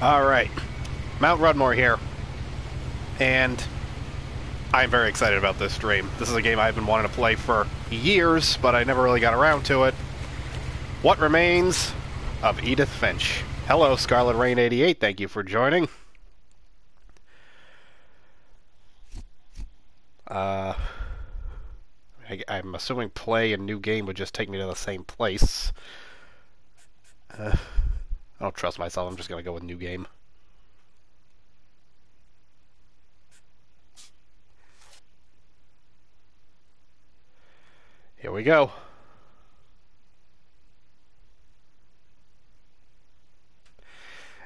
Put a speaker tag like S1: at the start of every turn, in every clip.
S1: Alright, Mount Rudmore here, and I'm very excited about this stream. This is a game I've been wanting to play for years, but I never really got around to it. What Remains of Edith Finch. Hello, Scarlet Rain 88, thank you for joining. I'm assuming play a new game would just take me to the same place. I don't trust myself, I'm just gonna go with new game. Here we go.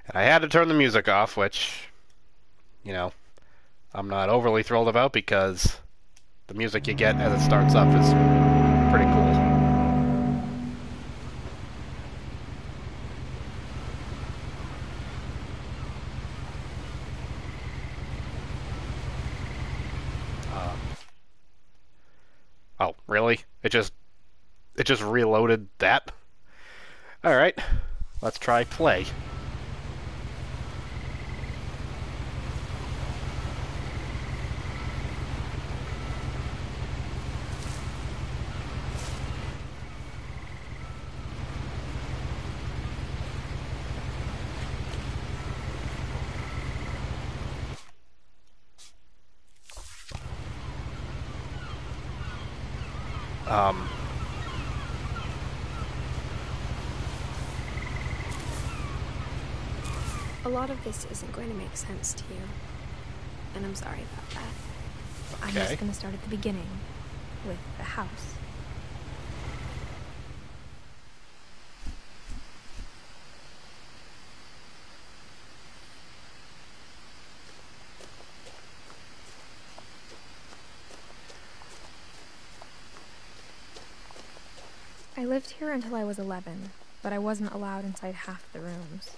S1: And I had to turn the music off, which, you know, I'm not overly thrilled about because the music you get as it starts up is pretty cool. Oh, really? It just reloaded that? Alright, let's try play.
S2: A lot of this isn't going to make sense to you, and I'm sorry about that.
S1: Okay.
S2: I'm just going to start at the beginning, with the house. I lived here until I was 11, but I wasn't allowed inside half the rooms.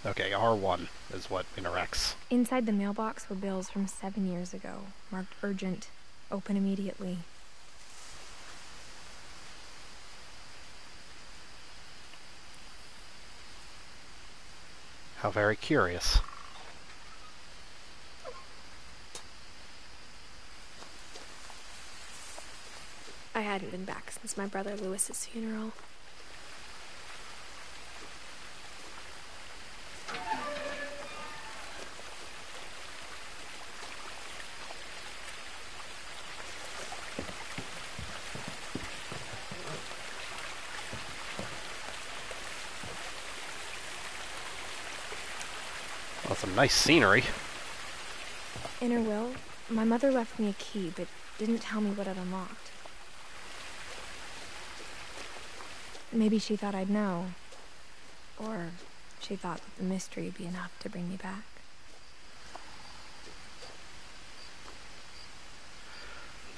S1: Okay, R1 is what interacts.
S2: Inside the mailbox were bills from 7 years ago, marked urgent, open immediately.
S1: How very curious.
S2: I hadn't been back since my brother Lewis's funeral.
S1: Well, some nice scenery.
S2: In her will, my mother left me a key, but didn't tell me what it unlocked. Maybe she thought I'd know. Or she thought that the mystery would be enough to bring me back.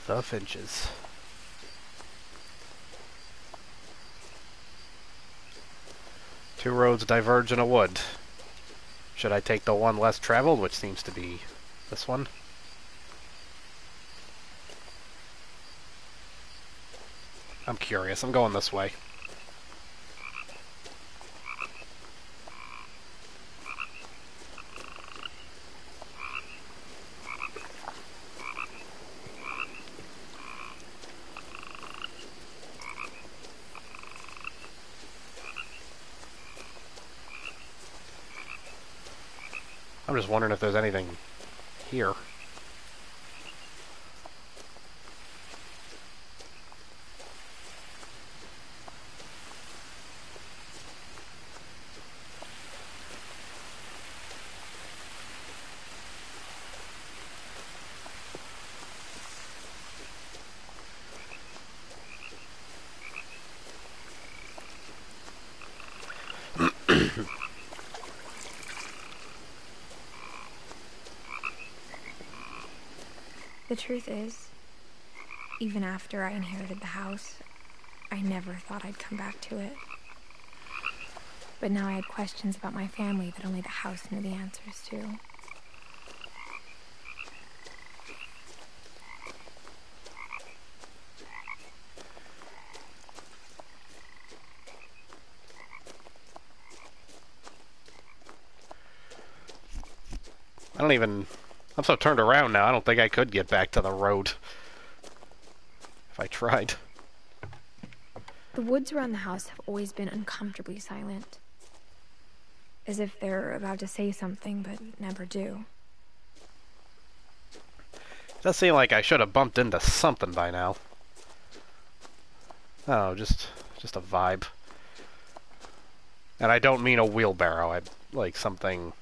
S1: The Finches. Two roads diverge in a wood. Should I take the one less traveled, which seems to be this one? I'm curious. I'm going this way. I'm just wondering if there's anything here.
S2: The truth is, even after I inherited the house, I never thought I'd come back to it. But now I had questions about my family that only the house knew the answers to.
S1: I'm so turned around now, I don't think I could get back to the road. If I tried.
S2: The woods around the house have always been uncomfortably silent. As if they're about to say something, but never do.
S1: It does seem like I should have bumped into something by now. Oh, just a vibe. And I don't mean a wheelbarrow, I like something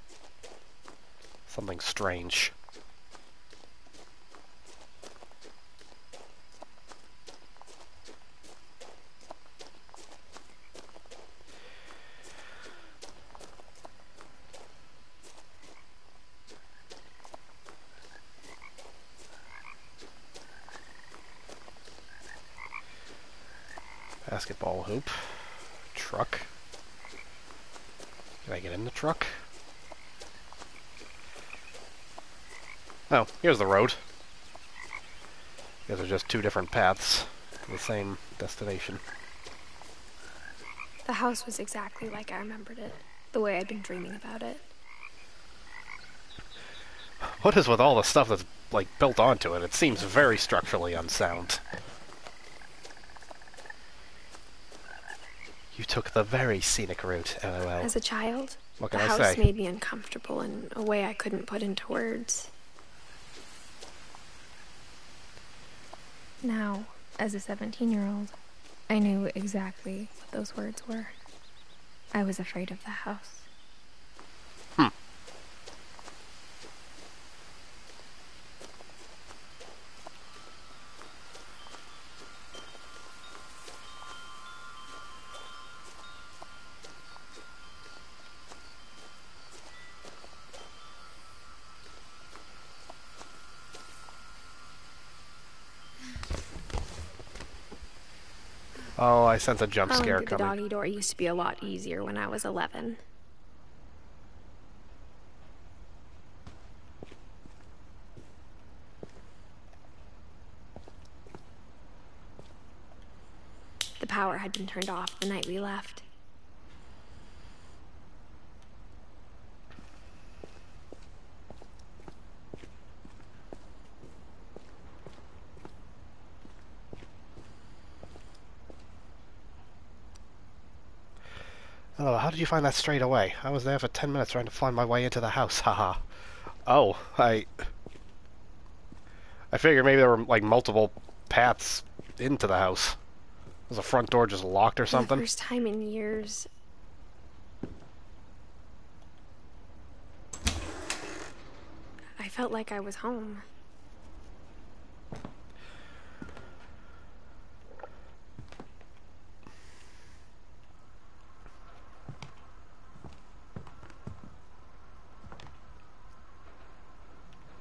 S1: strange. Basketball hoop. Truck. Can I get in the truck? Oh, here's the road. These are just two different paths to the same destination.
S2: The house was exactly like I remembered it, the way I'd been dreaming about it.
S1: What is with all the stuff that's, like, built onto it? It seems very structurally unsound. You took the very scenic route, LOL.
S2: As a child,
S1: what
S2: the
S1: can I
S2: house
S1: say?
S2: made me uncomfortable in a way I couldn't put into words. Now, as a 17-year-old, I knew exactly what those words were. I was afraid of the house.
S1: Oh, I sense a jump scare
S2: Crawling through the
S1: coming.
S2: doggy door used to be a lot easier when I was 11. The power had been turned off the night we left.
S1: Oh, how did you find that straight away? I was there for 10 minutes trying to find my way into the house, haha. Oh, I figured maybe there were, like, multiple paths into the house. Was the front door just locked or
S2: For
S1: something?
S2: the first time in years, I felt like I was home.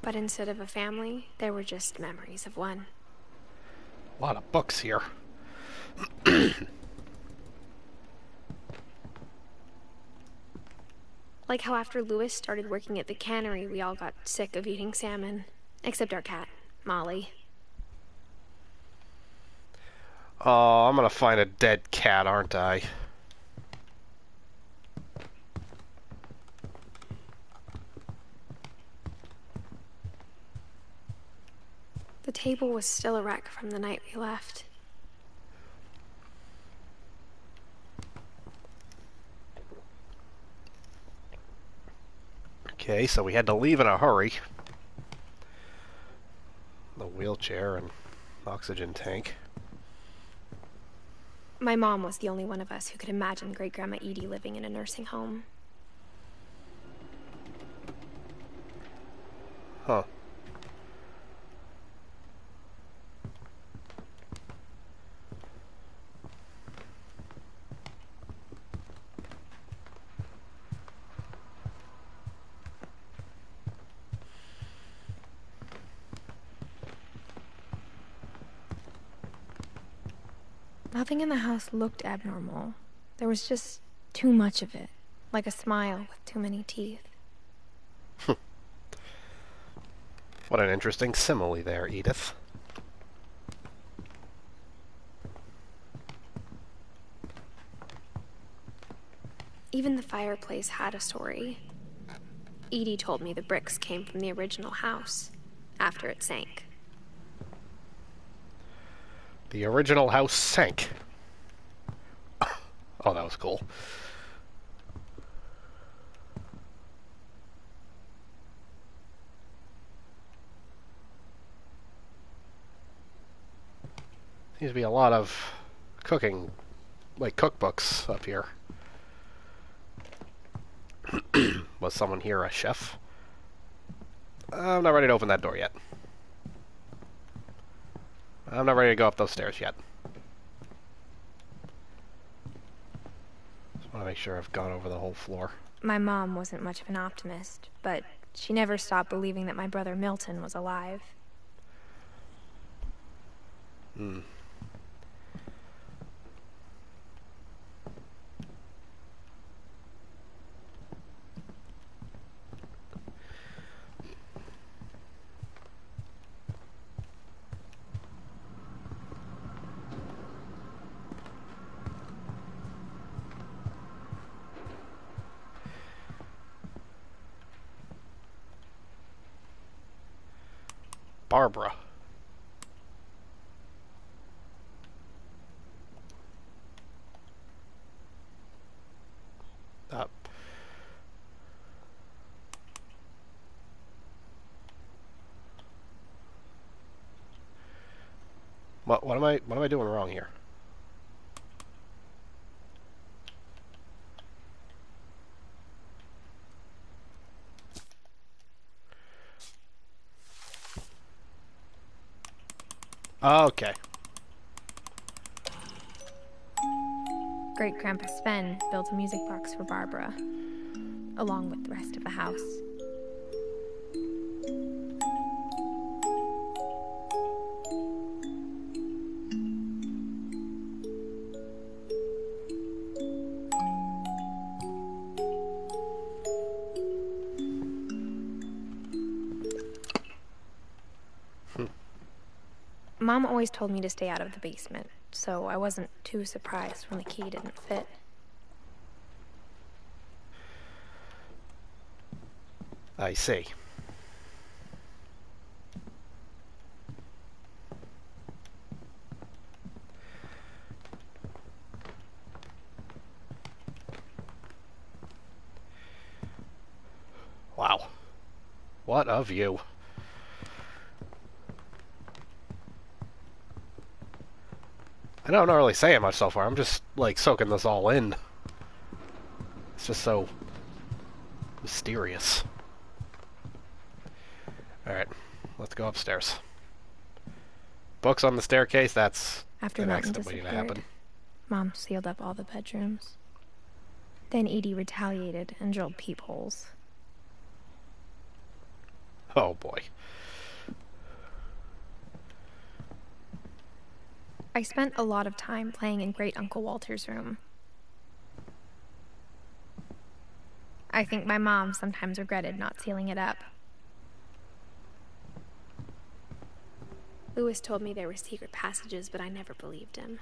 S2: But instead of a family, there were just memories of one.
S1: A lot of books here.
S2: Like how after Lewis started working at the cannery, we all got sick of eating salmon. Except our cat, Molly.
S1: Oh, I'm gonna find a dead cat, aren't I?
S2: The table was still a wreck from the night we left.
S1: Okay, so we had to leave in a hurry. The wheelchair and oxygen tank.
S2: My mom was the only one of us who could imagine Great-Grandma Edie living in a nursing home.
S1: Huh.
S2: Nothing in the house looked abnormal. There was just Too much of it. Like a smile with too many teeth.
S1: What an interesting simile there, Edith.
S2: Even the fireplace had a story. Edie told me the bricks came from the original house, after it sank.
S1: The original house sank. Oh, that was cool. Seems to be a lot of cooking, like cookbooks up here. Was someone here a chef? I'm not ready to open that door yet. I'm not ready to go up those stairs yet. Just want to make sure I've gone over the whole floor.
S2: My mom wasn't much of an optimist, but she never stopped believing that my brother Milton was alive.
S1: Hmm. Barbara. Up. What am I doing wrong here? Okay.
S2: Great-Grandpa Sven built a music box for Barbara, along with the rest of the house. Mom always told me to stay out of the basement, so I wasn't too surprised when the key didn't fit.
S1: I see. Wow. What a view. I know I'm not really saying much so far. I'm just, like, soaking this all in. It's just so mysterious. Alright, let's go upstairs. Books on the staircase, that's
S2: After
S1: an
S2: Milton
S1: accident waiting to
S2: disappeared,
S1: happen.
S2: Mom sealed up all the bedrooms. Then Edie retaliated and drilled peepholes.
S1: Oh boy.
S2: I spent a lot of time playing in Great Uncle Walter's room. I think my mom sometimes regretted not sealing it up. Lewis told me there were secret passages, but I never believed him.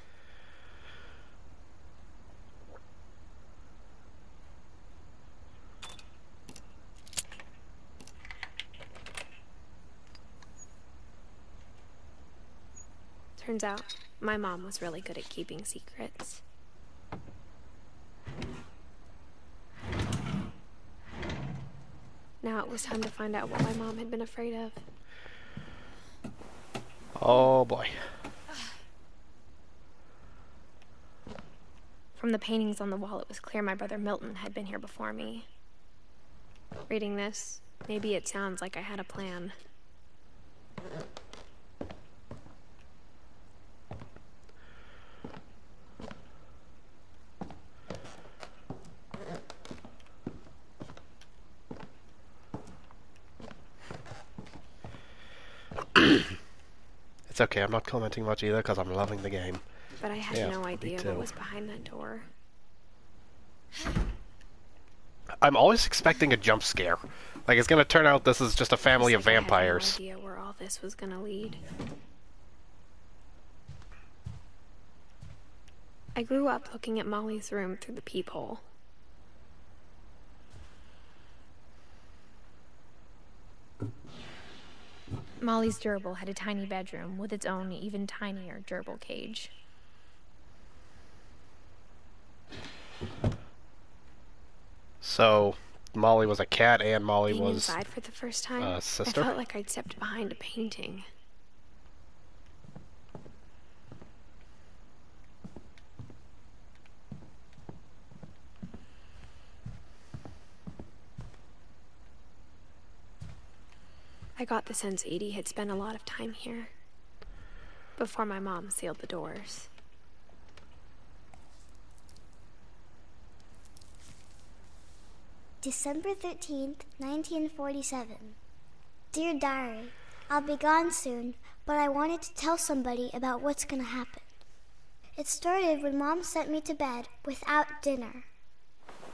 S2: Turns out, my mom was really good at keeping secrets. Now it was time to find out what my mom had been afraid of.
S1: Oh boy.
S2: From the paintings on the wall, it was clear my brother Milton had been here before me. Reading this, maybe it sounds like I had a plan.
S1: It's okay, I'm not commenting much either because I'm loving the game.
S2: But I had
S1: Yeah,
S2: no
S1: me
S2: idea
S1: too.
S2: what was behind that door.
S1: I'm always expecting a jump scare. Like, it's gonna turn out this is just a family of vampires.
S2: I had no idea where all this was gonna lead. I grew up looking at Molly's room through the peephole. Molly's gerbil had a tiny bedroom with its own even tinier gerbil cage.
S1: So, Molly was a cat and Molly
S2: Being
S1: was
S2: inside for the first time,
S1: sister?
S2: I felt like I'd stepped behind a painting. I got the sense Edie had spent a lot of time here before my mom sealed the doors.
S3: December 13th, 1947. Dear Diary, I'll be gone soon, but I wanted to tell somebody about what's gonna happen. It started when Mom sent me to bed without dinner.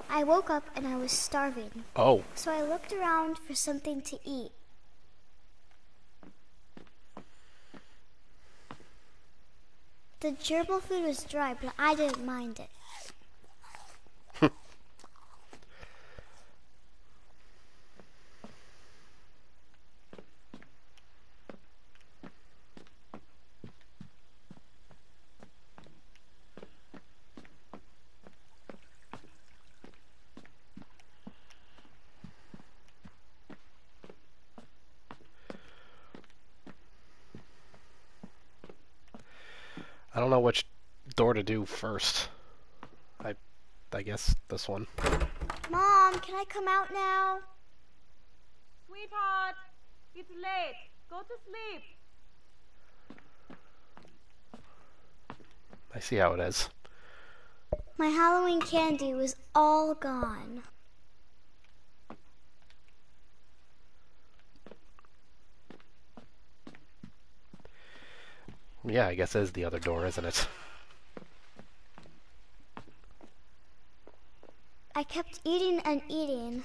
S3: I woke up and I was starving.
S1: Oh.
S3: So I looked around for something to eat. The gerbil food was dry, but I didn't mind it.
S1: I don't know which door to do first. I guess this one.
S3: Mom, can I come out now?
S4: Sweetheart, it's late. Go to sleep.
S1: I see how it is.
S3: My Halloween candy was all gone.
S1: Yeah, I guess it is the other door, isn't it?
S3: I kept eating and eating.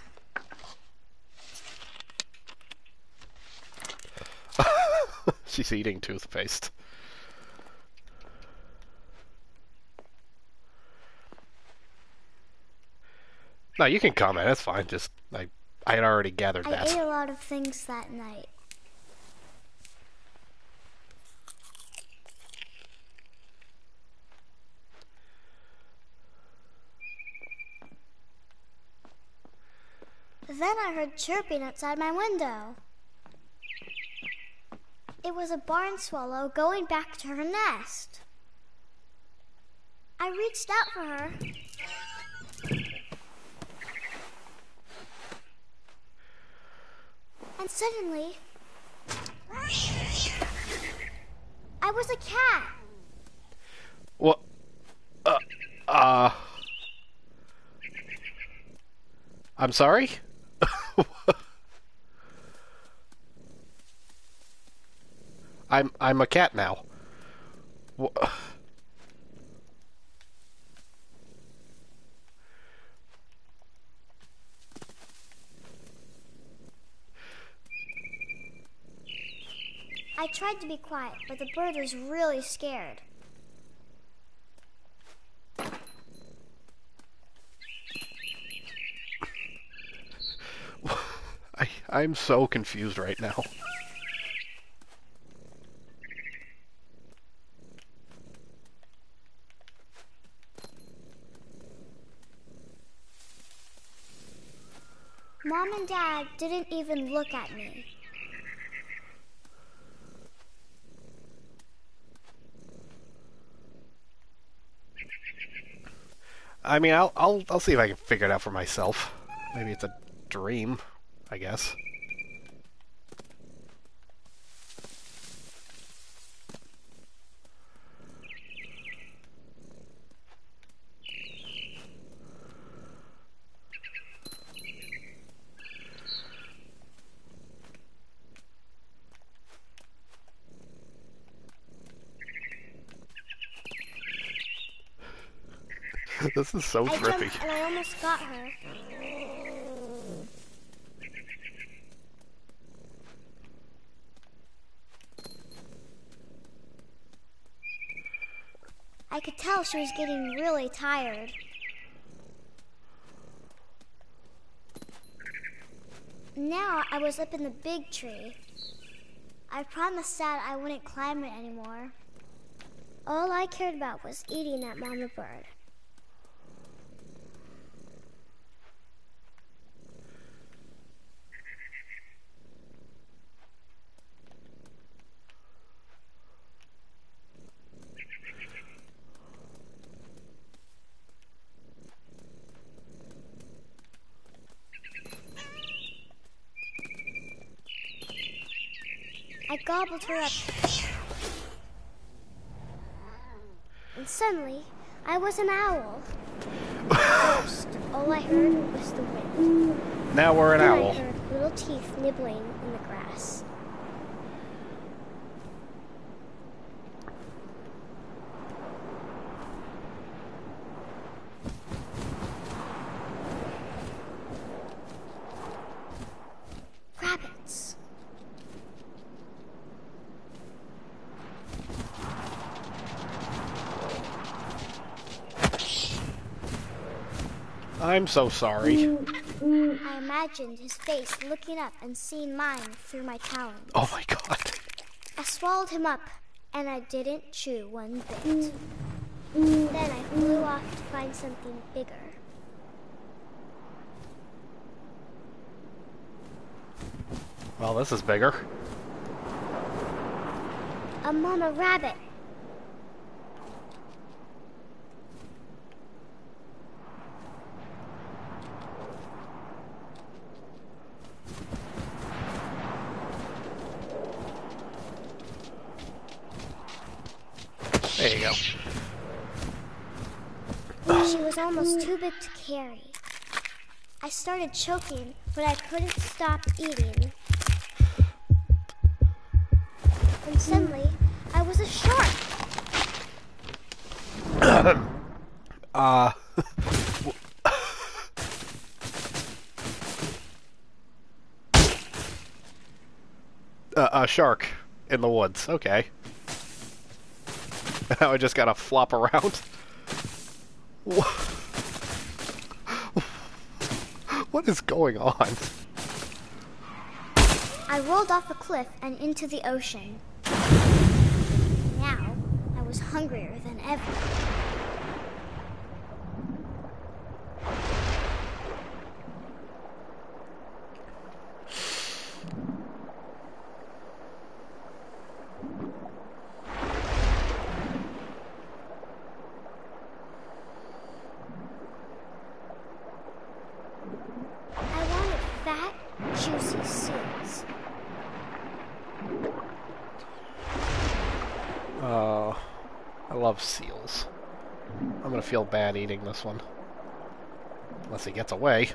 S1: She's eating toothpaste. No, you can comment. That's fine. Just I had already gathered that.
S3: I ate a lot of things that night. Then I heard chirping outside my window. It was a barn swallow going back to her nest. I reached out for her. And suddenly, I was a cat.
S1: What? I'm sorry? I'm a cat now.
S3: I tried to be quiet, but the bird was really scared.
S1: I'm so confused right now.
S3: Mom and Dad didn't even look at me.
S1: I mean, I'll see if I can figure it out for myself. Maybe it's a dream, I guess. This is so
S3: I
S1: trippy.
S3: jumped and I almost got her. I could tell she was getting really tired. Now I was up in the big tree. I promised Dad I wouldn't climb it anymore. All I cared about was eating that mama bird. I gobbled her up. And suddenly, I was an owl. First, all I heard was the wind.
S1: Now we're an
S3: Then
S1: owl.
S3: I heard little teeth nibbling in the grass. Rabbits.
S1: I'm so sorry.
S3: I imagined his face looking up and seeing mine through my talons.
S1: Oh my god.
S3: I swallowed him up, and I didn't chew one bit. Then I flew off to find something bigger.
S1: Well, this is bigger.
S3: A mama rabbit.
S1: There you go.
S3: She was almost too big to carry. I started choking, but I couldn't stop eating. And suddenly, I was a shark.
S1: A shark in the woods. Okay. Now I just gotta flop around. What is going on?
S3: I rolled off a cliff and into the ocean. Now, I was hungrier than ever. I wanted fat, juicy seals.
S1: I love seals. I'm gonna feel bad eating this one. Unless he gets away.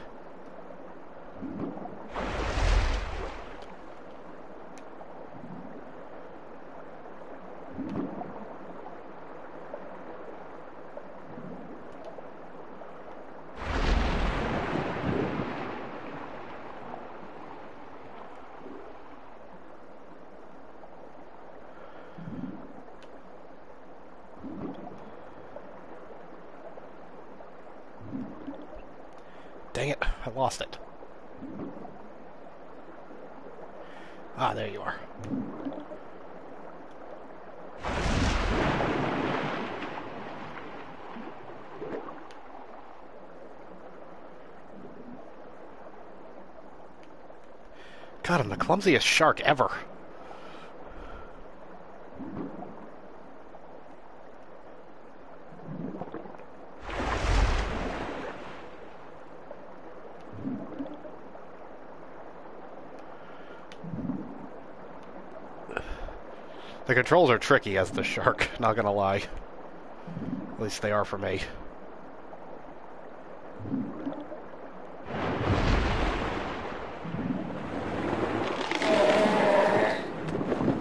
S1: Dang it, I lost it. Ah, there you are. God, I'm the clumsiest shark ever. The controls are tricky as the shark, not gonna lie. At least they are for me.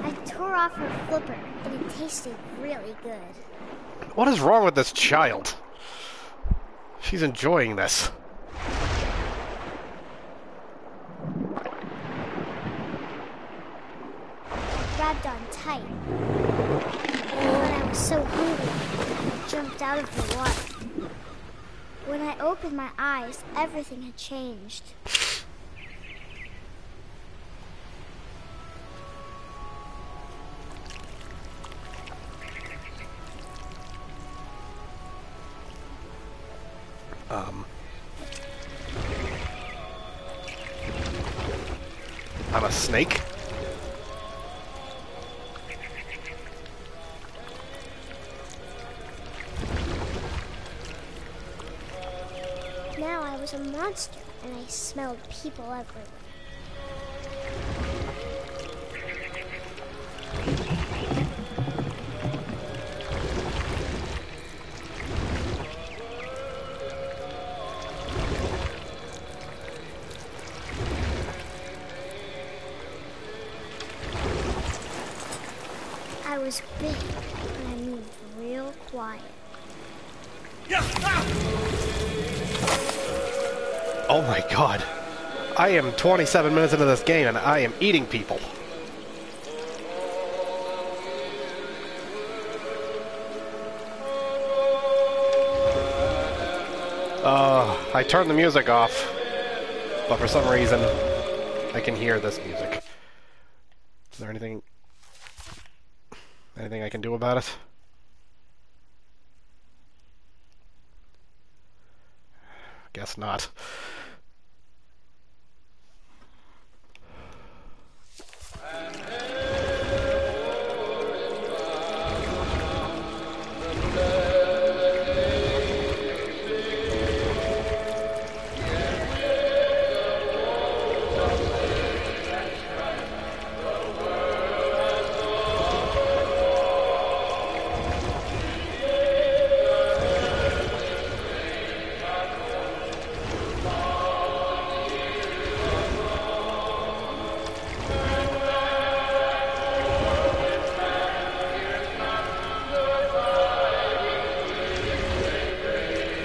S3: I tore off her flipper, and it tasted really good.
S1: What is wrong with this child? She's enjoying this.
S3: Grabbed on tight. But I was so hungry, I jumped out of the water. When I opened my eyes, everything had changed.
S1: I'm a snake?
S3: Now I was a monster, and I smelled people everywhere. I was big, and I moved real quiet.
S1: Oh my god. I am 27 minutes into this game and I am eating people. I turned the music off, but for some reason I can hear this music. Is there anything I can do about it? Guess not.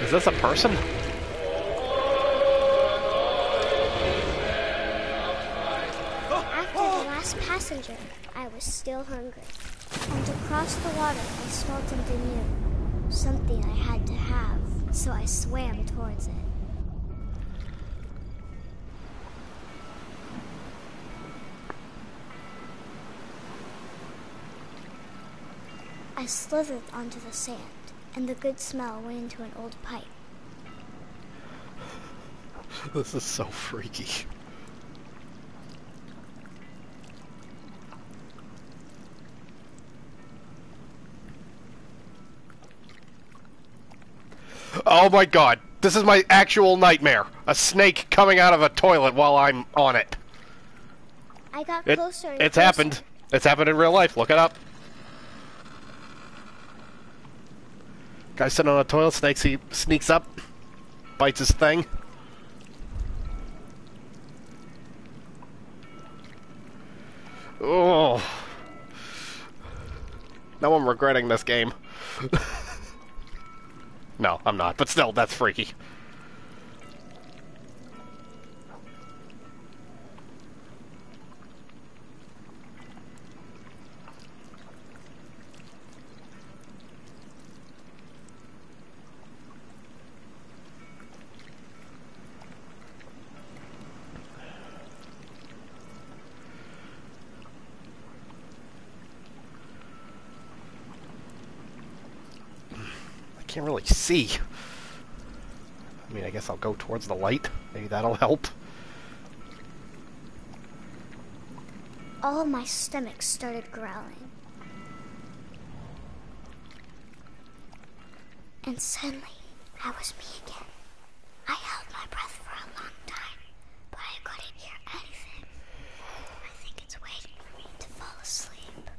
S1: Is this a person?
S3: After the last passenger, I was still hungry. And across the water, I smelled something new. Something I had to have, so I swam towards it. I slithered onto the sand, and the good smell went into an old pipe.
S1: This is so freaky. Oh my god, this is my actual nightmare. A snake coming out of a toilet while I'm on it.
S3: I got closer and
S1: It's
S3: closer.
S1: happened. It's happened in real life. Look it up. Guy sitting on a toilet, he sneaks up, bites his thing. Oh. Now I'm regretting this game. No, I'm not, but still, that's freaky. Can't really see. I mean, I guess I'll go towards the light. Maybe that'll help.
S3: All of my stomach started growling. And suddenly, I was me again. I held my breath for a long time, but I couldn't hear anything. I think it's waiting for me to fall asleep.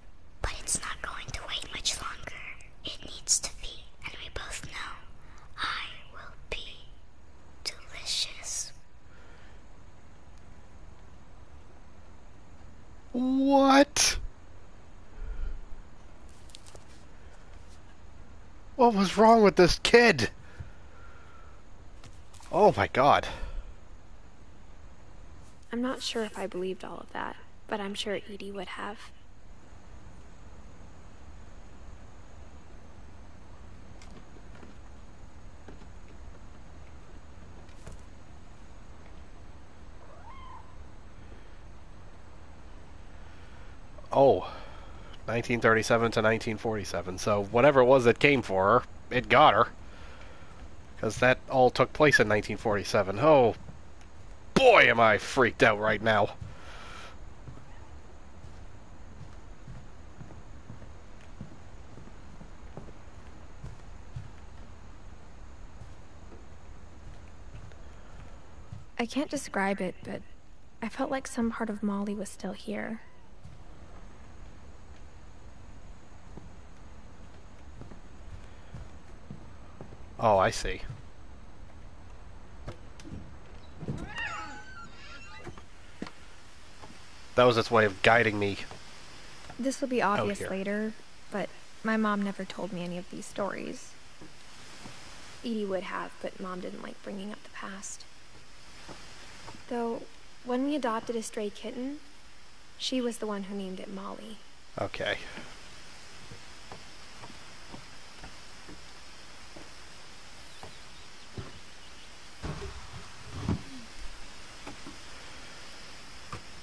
S3: But it's not going to wait much longer. It needs to be, and we both know I will be delicious.
S1: What? What was wrong with this kid? Oh my god.
S2: I'm not sure if I believed all of that, but I'm sure Edie would have.
S1: Oh, 1937 to 1947. So whatever it was that came for her, it got her. Because that all took place in 1947. Oh, boy, am I freaked out right now.
S2: I can't describe it, but I felt like some part of Molly was still here.
S1: Oh, I see. That was its way of guiding me.
S2: This will be obvious
S1: here.
S2: later, but my mom never told me any of these stories. Edie would have, but Mom didn't like bringing up the past. Though, when we adopted a stray kitten, she was the one who named it Molly.
S1: Okay.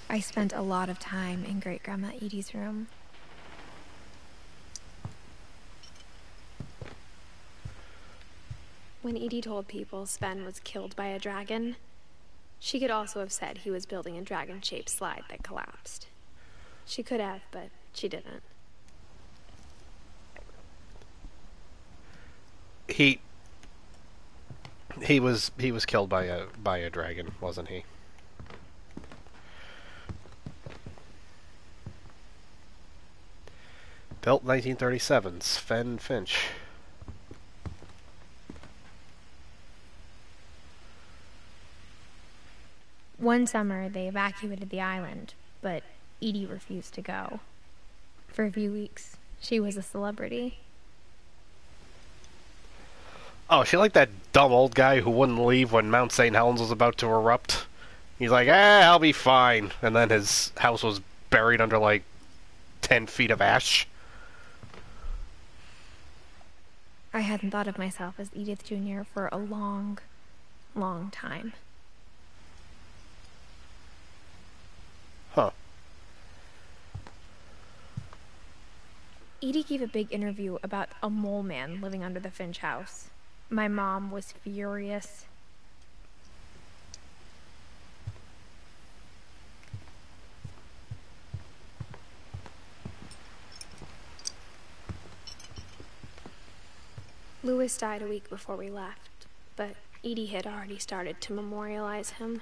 S2: I spent a lot of time in Great-Grandma Edie's room. When Edie told people Sven was killed by a dragon, she could also have said he was building a dragon-shaped slide that collapsed. She could have, but she didn't.
S1: He was killed by a dragon, wasn't he? Built 1937, Sven Finch.
S2: One summer, they evacuated the island, but Edie refused to go. For a few weeks, she was a celebrity.
S1: Oh, she like that dumb old guy who wouldn't leave when Mount St. Helens was about to erupt. He's like, I'll be fine. And then his house was buried under like 10 feet of ash.
S2: I hadn't thought of myself as Edith Jr. for a long, long time.
S1: Huh.
S2: Edie gave a big interview about a mole man living under the Finch house. My mom was furious. Louis died a week before we left, but Edie had already started to memorialize him.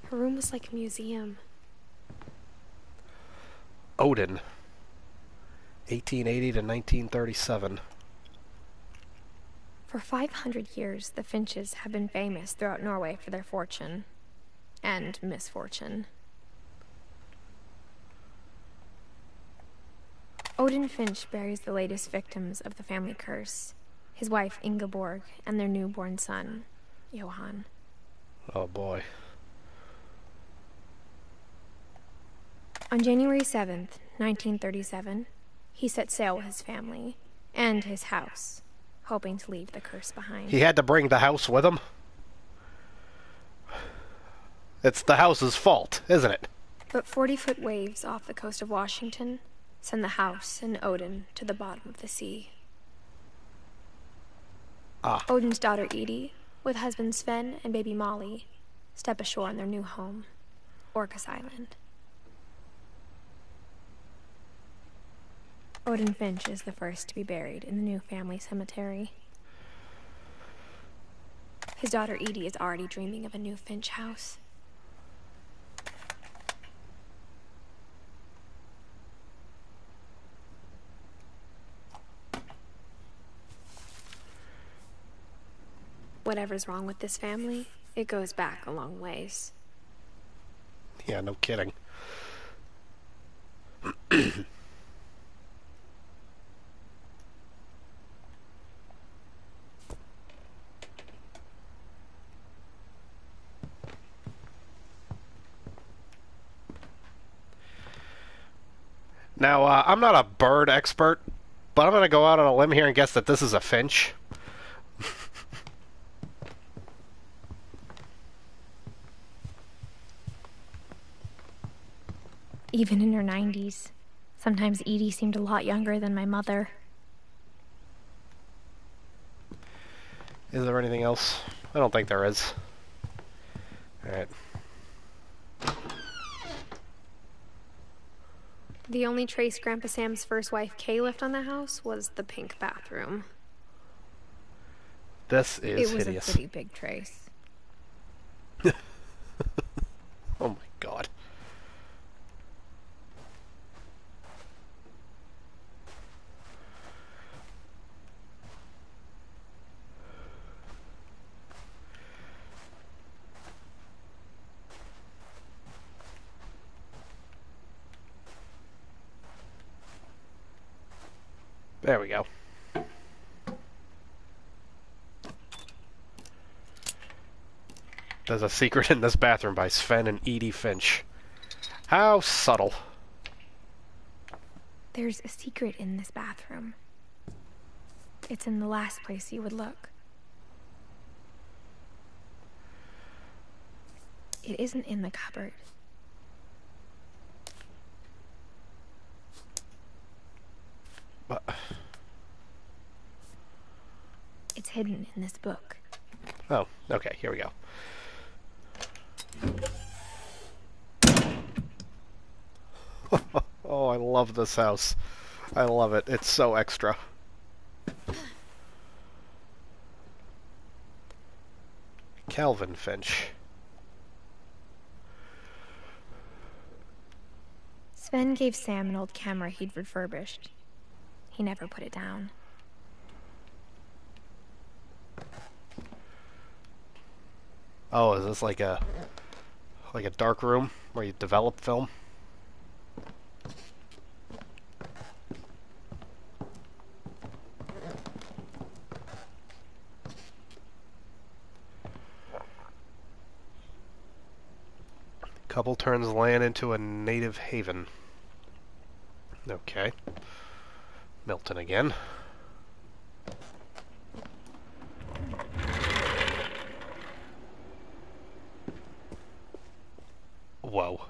S2: Her room was like a museum.
S1: Odin. 1880 to 1937.
S2: For 500 years, the Finches have been famous throughout Norway for their fortune and misfortune. Odin Finch buries the latest victims of the family curse, his wife Ingeborg and their newborn son, Johan.
S1: Oh boy.
S2: On January 7th, 1937, he set sail with his family and his house, hoping to leave the curse behind.
S1: He had to bring the house with him? It's the house's fault, isn't it?
S2: But 40-foot waves off the coast of Washington send the house and Odin to the bottom of the sea. Odin's daughter Edie, with husband Sven and baby Molly, step ashore on their new home, Orcas Island. Odin Finch is the first to be buried in the new family cemetery. His daughter Edie is already dreaming of a new Finch house. Whatever's wrong with this family, it goes back a long ways.
S1: Yeah, no kidding. Now, I'm not a bird expert, but I'm going to go out on a limb here and guess that this is a finch.
S2: even in her 90s. Sometimes Edie seemed a lot younger than my mother.
S1: Is there anything else? I don't think there is. Alright.
S2: The only trace Grandpa Sam's first wife, Kay, left on the house was the pink bathroom.
S1: This is
S2: hideous. It was
S1: hideous.
S2: A pretty big trace.
S1: Oh my god. There we go. There's a secret in this bathroom by Sven and Edie Finch. How subtle.
S2: There's a secret in this bathroom. It's in the last place you would look. It isn't in the cupboard.
S1: But
S2: It's hidden in this book.
S1: oh, okay, here we go. Oh, I love this house. I love it. It's so extra. Calvin Finch.
S2: Sven gave Sam an old camera he'd refurbished. He never put it down.
S1: Oh, is this like a dark room where you develop film? Couple turns land into a native haven. Okay. Milton again. Whoa.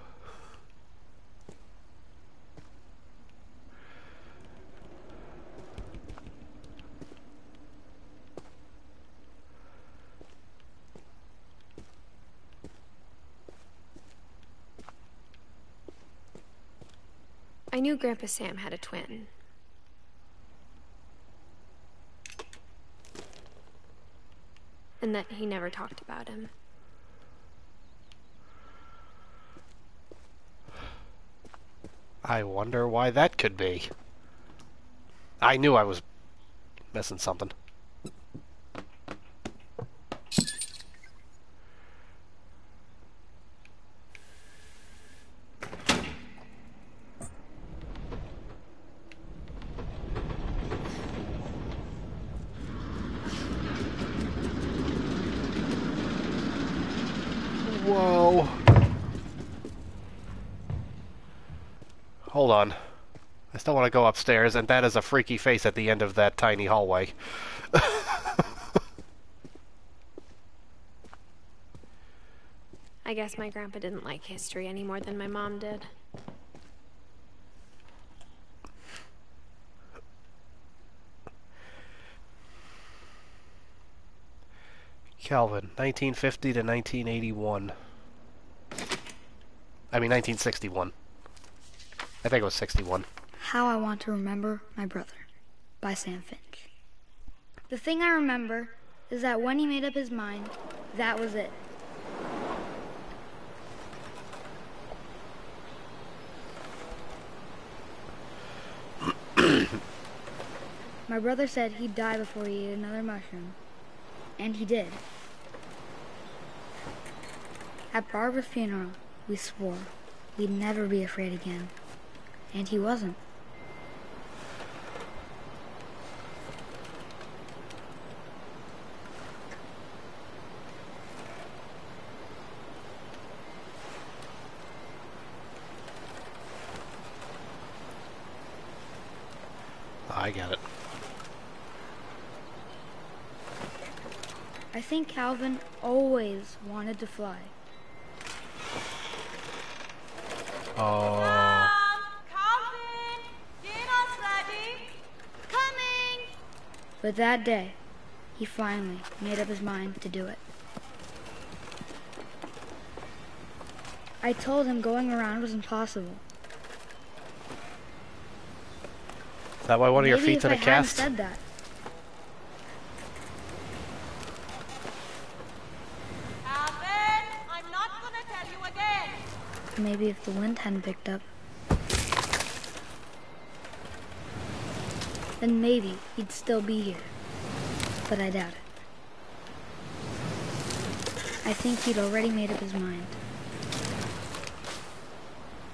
S2: I knew Grandpa Sam had a twin. And that he never talked about him.
S1: I wonder why that could be. I knew I was missing something. Whoa. Hold on. I still want to go upstairs, and that is a freaky face at the end of that tiny hallway.
S2: I guess my grandpa didn't like history any more than my mom did.
S1: Calvin, 1950 to 1981. I mean, 1961. I think it was 61.
S5: How I Want to Remember My Brother by Sam Finch. The thing I remember is that when he made up his mind, that was it. My brother said he'd die before he ate another mushroom. And he did. At Barbara's funeral, we swore we'd never be afraid again. And he wasn't.
S1: I get it.
S5: I think Calvin always wanted to fly.
S1: Oh.
S5: But that day, he finally made up his mind to do it. I told him going around was impossible.
S1: Is that why one of your
S5: Maybe
S1: feet's
S5: if
S1: in a
S5: I hadn't
S1: cast?
S5: said that.
S4: Alvin, I'm not gonna tell you again.
S5: Maybe if the wind hadn't picked up, then maybe he'd still be here. But I doubt it. I think he'd already made up his mind.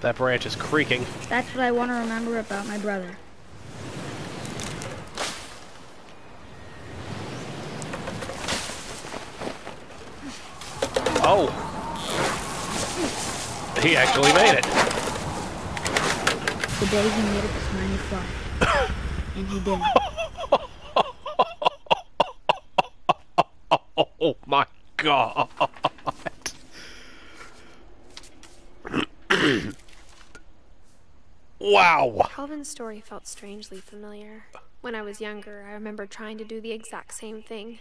S1: That branch is creaking.
S5: That's what I want to remember about my brother.
S1: Oh! He actually made it!
S5: The day he made up his mind to fly. And he didn't.
S1: Oh my god! Wow!
S2: Calvin's story felt strangely familiar. When I was younger, I remember trying to do the exact same thing.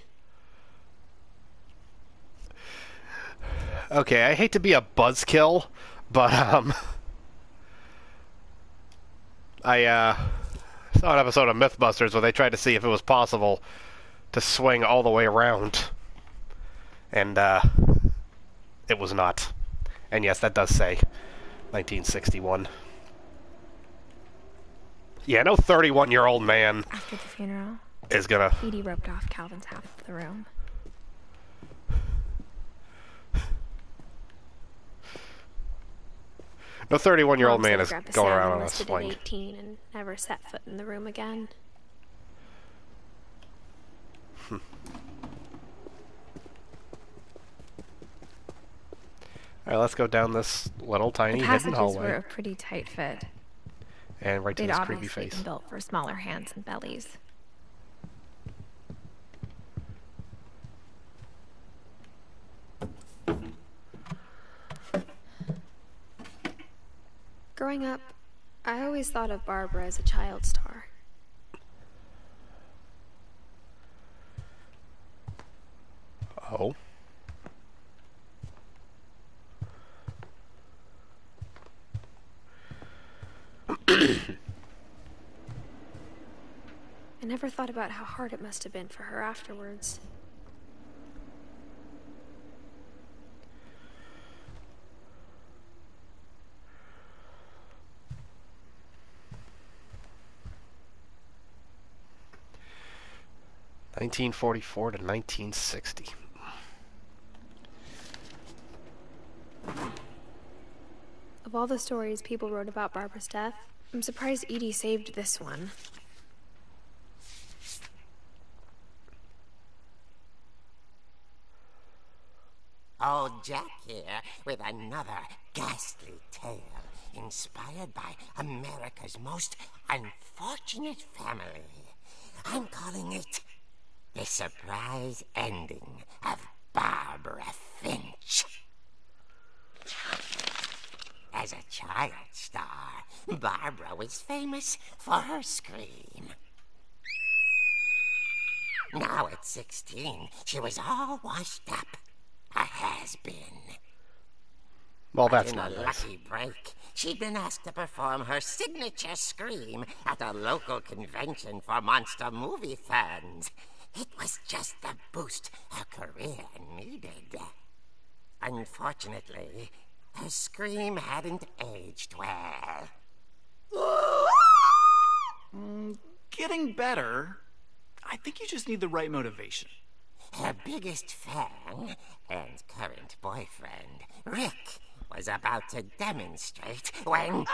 S1: Okay, I hate to be a buzzkill, but, I, saw an episode of Mythbusters where they tried to see if it was possible to swing all the way around. And, it was not. And yes, that does say 1961. Yeah, no 31-year-old man
S2: After the funeral,
S1: is gonna...
S2: Edie roped off Calvin's half of the room.
S1: No 31-year-old
S2: Mom
S1: man
S2: said
S1: is
S2: Grandpa
S1: going
S2: Sam
S1: around on a
S2: enlisted
S1: swing.
S2: at 18 and never set foot in the room again.
S1: Alright, let's go down this little tiny
S2: The
S1: hidden
S2: passages
S1: hallway.
S2: were a pretty tight fit.
S1: And right to
S2: They'd
S1: this creepy
S2: obviously
S1: face.
S2: been built for smaller hands and bellies. Growing up, I always thought of Barbara as a child star.
S1: Oh.
S2: I never thought about how hard it must have been for her afterwards.
S1: (1944 to 1960).
S2: Of all the stories people wrote about Barbara's death, I'm surprised Edie saved this one.
S6: Old Jack here with another ghastly tale inspired by America's most unfortunate family. I'm calling it The Surprise Ending of Barbara Finch. As a child star, Barbara was famous for her scream. Now at 16, she was all washed up. A has-been.
S1: Well, that's
S6: In
S1: not
S6: a
S1: nice.
S6: lucky break, she'd been asked to perform her signature scream at a local convention for monster movie fans. It was just the boost her career needed. Unfortunately, her scream hadn't aged well.
S7: Getting better. I think you just need the right motivation.
S6: Her biggest fan and current boyfriend, Rick, was about to demonstrate when...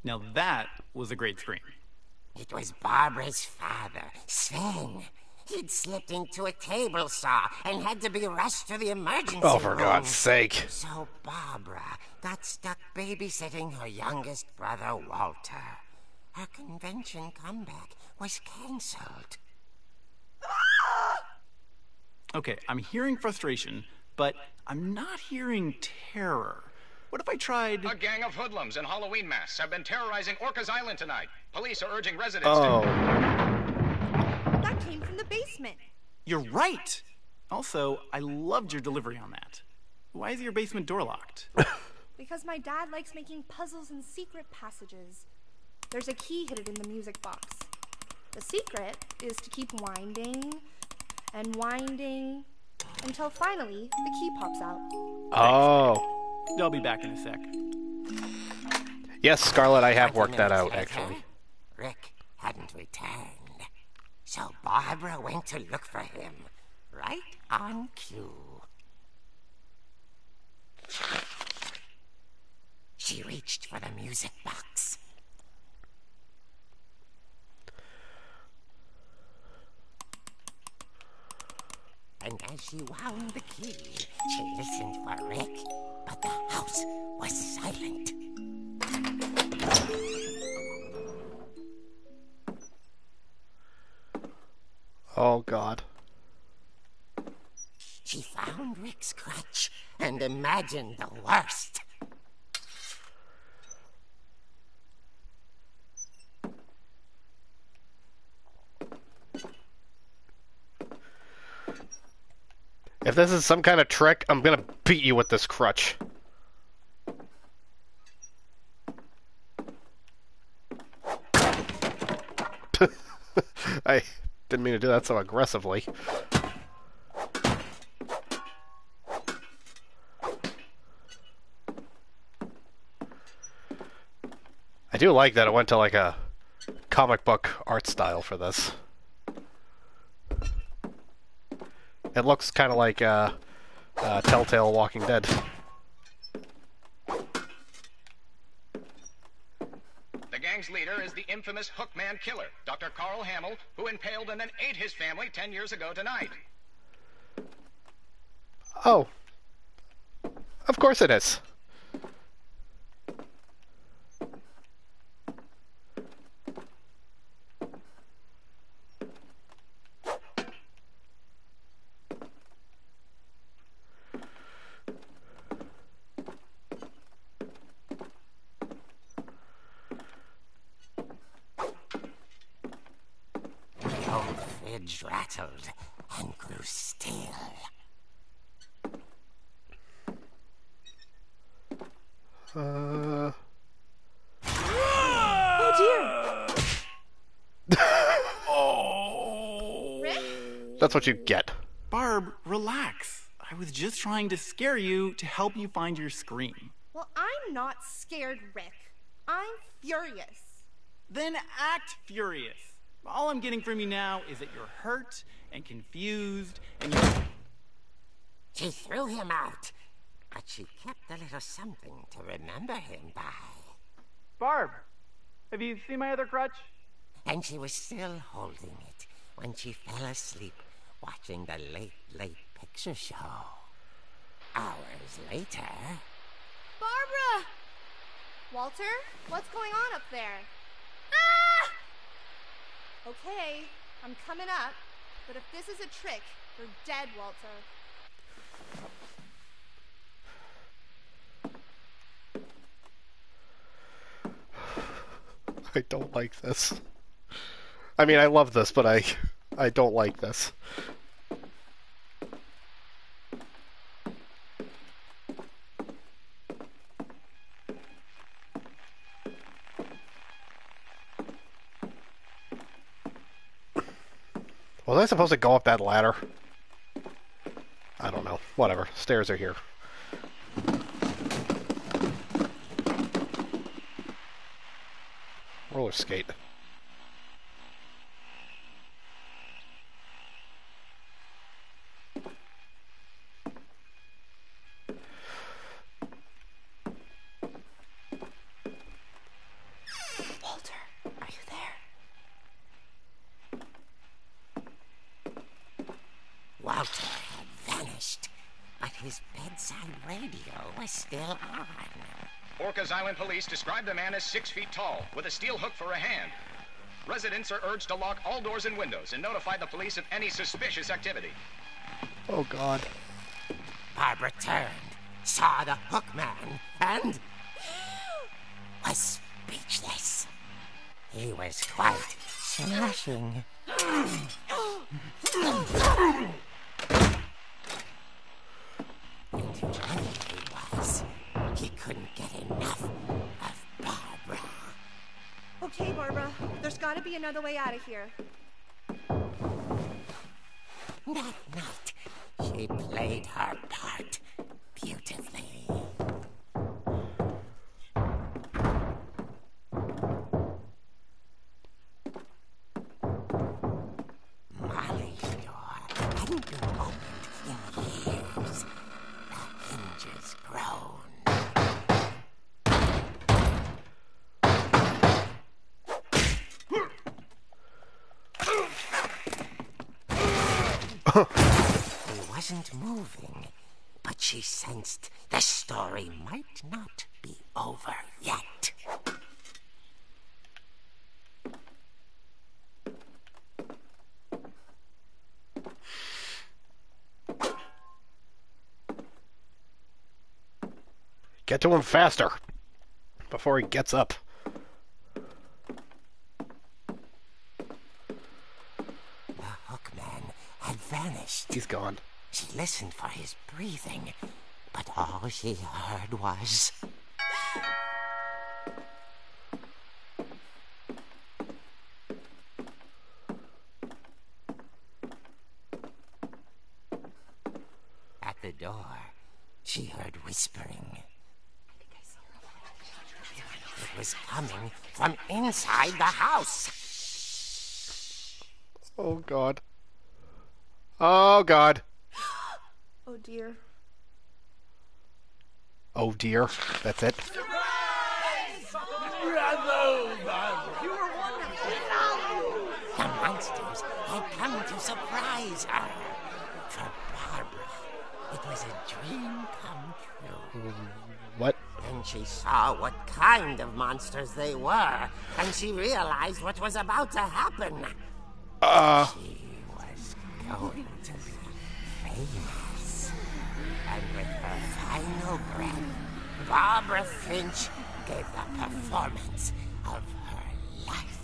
S7: Now that was a great scream.
S6: It was Barbara's father, Sven. He'd slipped into a table saw and had to be rushed to the emergency
S1: Oh, for
S6: room.
S1: God's sake.
S6: So Barbara got stuck babysitting her youngest brother, Walter. Her convention comeback was cancelled.
S7: Okay, I'm hearing frustration, but I'm not hearing terror. What if I tried...
S8: A gang of hoodlums in Halloween masks have been terrorizing Orcas Island tonight. Police are urging residents
S1: Oh.
S9: That came from the basement.
S7: You're right! Also, I loved your delivery on that. Why is your basement door locked?
S9: Because my dad likes making puzzles and secret passages. There's a key hidden in the music box. The secret is to keep winding and winding until finally the key pops out.
S1: Oh.
S7: I'll be back in a sec.
S1: Yes, Scarlett, I have
S6: 20
S1: worked that
S6: minutes
S1: out,
S6: later,
S1: actually.
S6: Rick hadn't returned. So Barbara went to look for him, right on cue. She reached for the music box. And as she wound the key, she listened for Rick, but the house was silent.
S1: Oh, God.
S6: She found Rick's crutch and imagined the worst.
S1: If this is some kind of trick, I'm gonna beat you with this crutch. I didn't mean to do that so aggressively. I do like that it went to like a comic book art style for this. It looks kind of like Telltale Walking Dead.
S8: The gang's leader is the infamous Hookman killer, Dr. Carl Hamill, who impaled and then ate his family 10 years ago tonight.
S1: Oh. Of course it is.
S6: Rattled and grew still.
S9: Oh dear!
S7: Oh!
S9: Rick?
S1: That's what you get.
S7: Barb, relax. I was just trying to scare you to help you find your scream.
S9: Well, I'm not scared, Rick. I'm furious.
S7: Then act furious. All I'm getting from you now is that you're hurt and confused and you...
S6: She threw him out, but she kept a little something to remember him by.
S7: Barb, have you seen my other crutch?
S6: And she was still holding it when she fell asleep watching the late picture show. Hours later...
S9: Barbara! Walter, what's going on up there? Ah! Okay, I'm coming up, but if this is a trick, you're dead, Walter.
S1: I don't like this. I mean, I love this, but I don't like this. Was I supposed to go up that ladder? I don't know. Whatever. Stairs are here. Roller skate.
S9: Walter, are you there?
S6: Walter had vanished, but his bedside radio was still on.
S8: Orcas Island police describe the man as 6 feet tall, with a steel hook for a hand. Residents are urged to lock all doors and windows and notify the police of any suspicious activity.
S1: Oh, God.
S6: Barbara turned saw the Hookman, and was speechless. He was quite smashing. And funny he was. He couldn't get enough of Barbara.
S9: Okay, Barbara, there's gotta be another way out of here.
S6: That night, she played her part beautifully. Molly's door hadn't been opened in years. The hinges groaned. He wasn't moving, but she sensed the story might not be over yet.
S1: Get to him faster before he gets up.
S6: The Hookman had vanished.
S1: He's gone.
S6: She listened for his breathing, but all she heard was... At the door, she heard whispering. It was coming from inside the house.
S1: Oh, God. Oh, God.
S9: Oh, dear.
S1: Oh, dear. That's it.
S6: The monsters had come to surprise her. For Barbara, it was a dream come true.
S1: What?
S6: Then she saw what kind of monsters they were, and she realized what was about to happen. She was going to be famous. And with her final breath, Barbara Finch gave the performance of her life.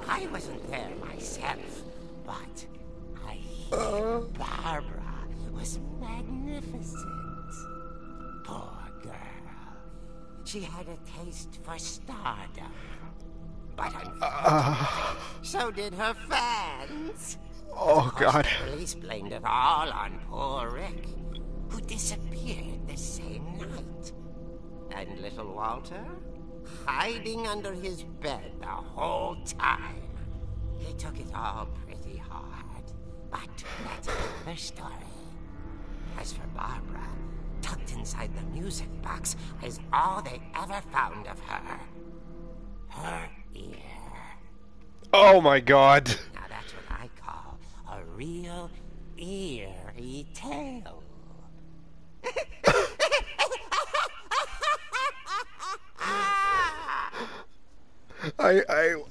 S6: I wasn't there myself, but I hear Barbara was magnificent. Poor girl. She had a taste for stardom. But unfortunately, so did her fans.
S1: Oh, God.
S6: The police blamed it all on poor Rick, who disappeared the same night. And little Walter, hiding under his bed the whole time. He took it all pretty hard, but that's another story. As for Barbara, tucked inside the music box is all they ever found of her. Her ear.
S1: Oh, my God.
S6: Now that's what I call a real eerie tale.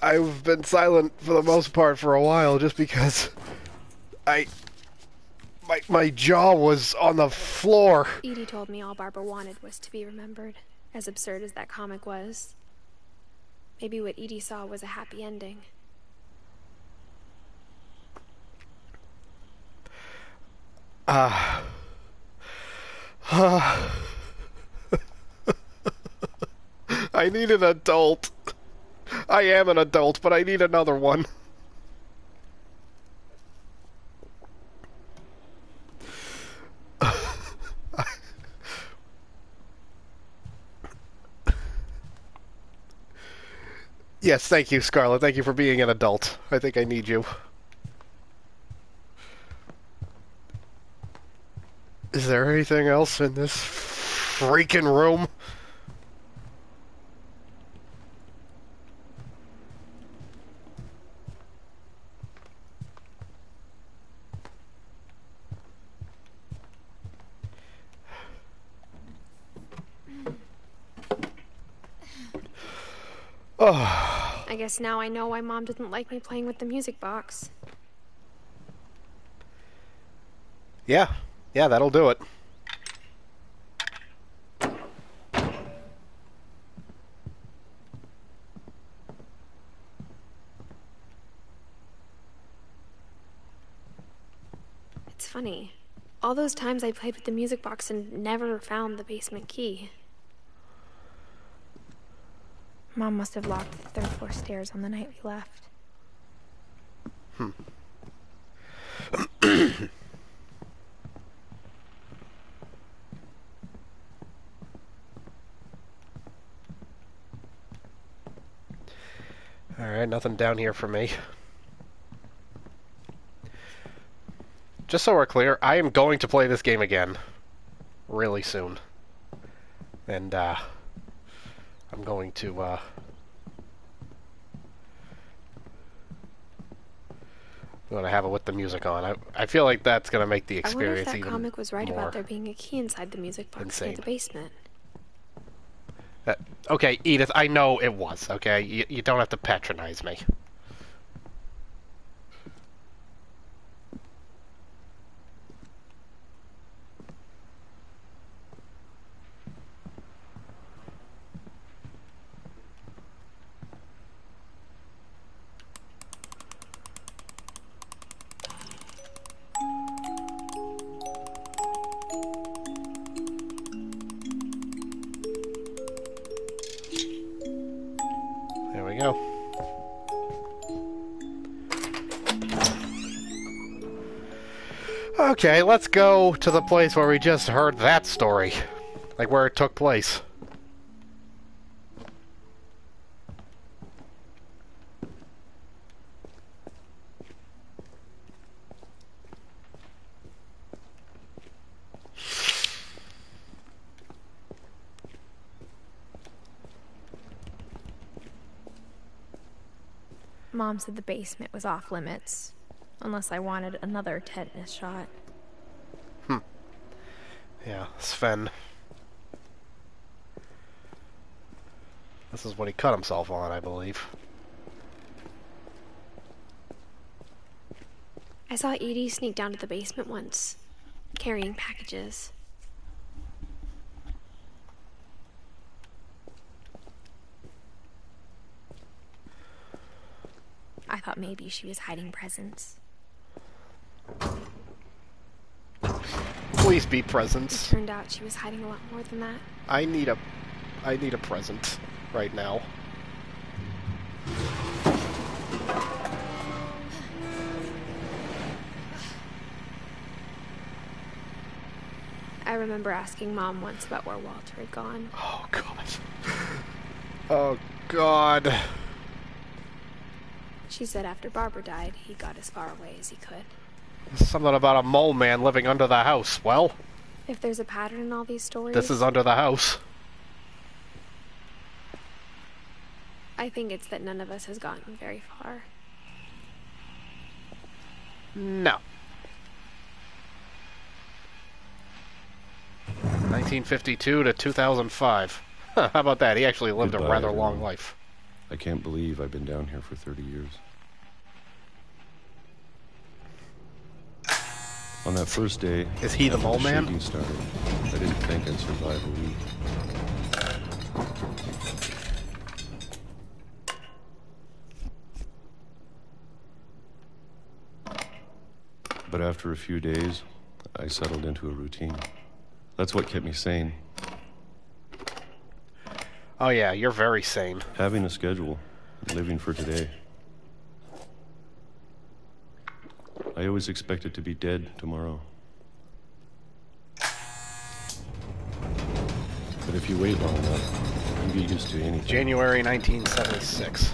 S1: I've been silent for the most part for a while just because my jaw was on the floor.
S2: Edie told me all Barbara wanted was to be remembered, as absurd as that comic was. Maybe what Edie saw was a happy ending.
S1: I need an adult. I am an adult, but I need another one. Yes, thank you, Scarlett. Thank you for being an adult. I think I need you. Is there anything else in this freaking room?
S2: I guess now I know why Mom didn't like me playing with the music box.
S1: Yeah. Yeah, that'll do it.
S2: It's funny. All those times I played with the music box and never found the basement key. Mom must have locked the third floor stairs on the night we left.
S1: Alright, nothing down here for me. Just so we're clear, I am going to play this game again. Really soon. And, I'm going to, I'm going to have it with the music on. I feel like that's going to make the experience
S2: I wonder if
S1: even
S2: that comic was right
S1: more
S2: about there being a key inside the music box
S1: insane.
S2: near the basement.
S1: Okay, Edith, I know it was, okay? You don't have to patronize me. There we go. Okay, let's go to the place where we just heard that story. Like where it took place.
S2: Mom said the basement was off limits, unless I wanted another tetanus shot.
S1: Yeah, Sven. This is what he cut himself on, I believe.
S2: I saw Edie sneak down to the basement once, carrying packages. I thought maybe she was hiding presents.
S1: Please be presents.
S2: It turned out she was hiding a lot more than that.
S1: I need a present right now.
S2: I remember asking Mom once about where Walter had gone.
S1: Oh, God. Oh, God.
S2: She said after Barbara died, he got as far away as he could.
S1: Something about a mole man living under the house. Well,
S2: If there's a pattern in all these stories,
S1: this is under the house.
S2: I think it's that none of us has gotten very far.
S1: No. 1952 to 2005. Huh, how about that? He actually lived
S10: Goodbye,
S1: a rather
S10: everyone.
S1: long life.
S10: I can't believe I've been down here for 30 years. On that first day,
S1: Is he the
S10: after
S1: mole man?
S10: shaking started, I didn't think I'd survive a week. But after a few days, I settled into a routine. That's what kept me sane.
S1: Oh yeah, you're very sane.
S10: Having a schedule, living for today. I always expected to be dead tomorrow. But if you wait long enough, you get used to anything.
S1: January 1976.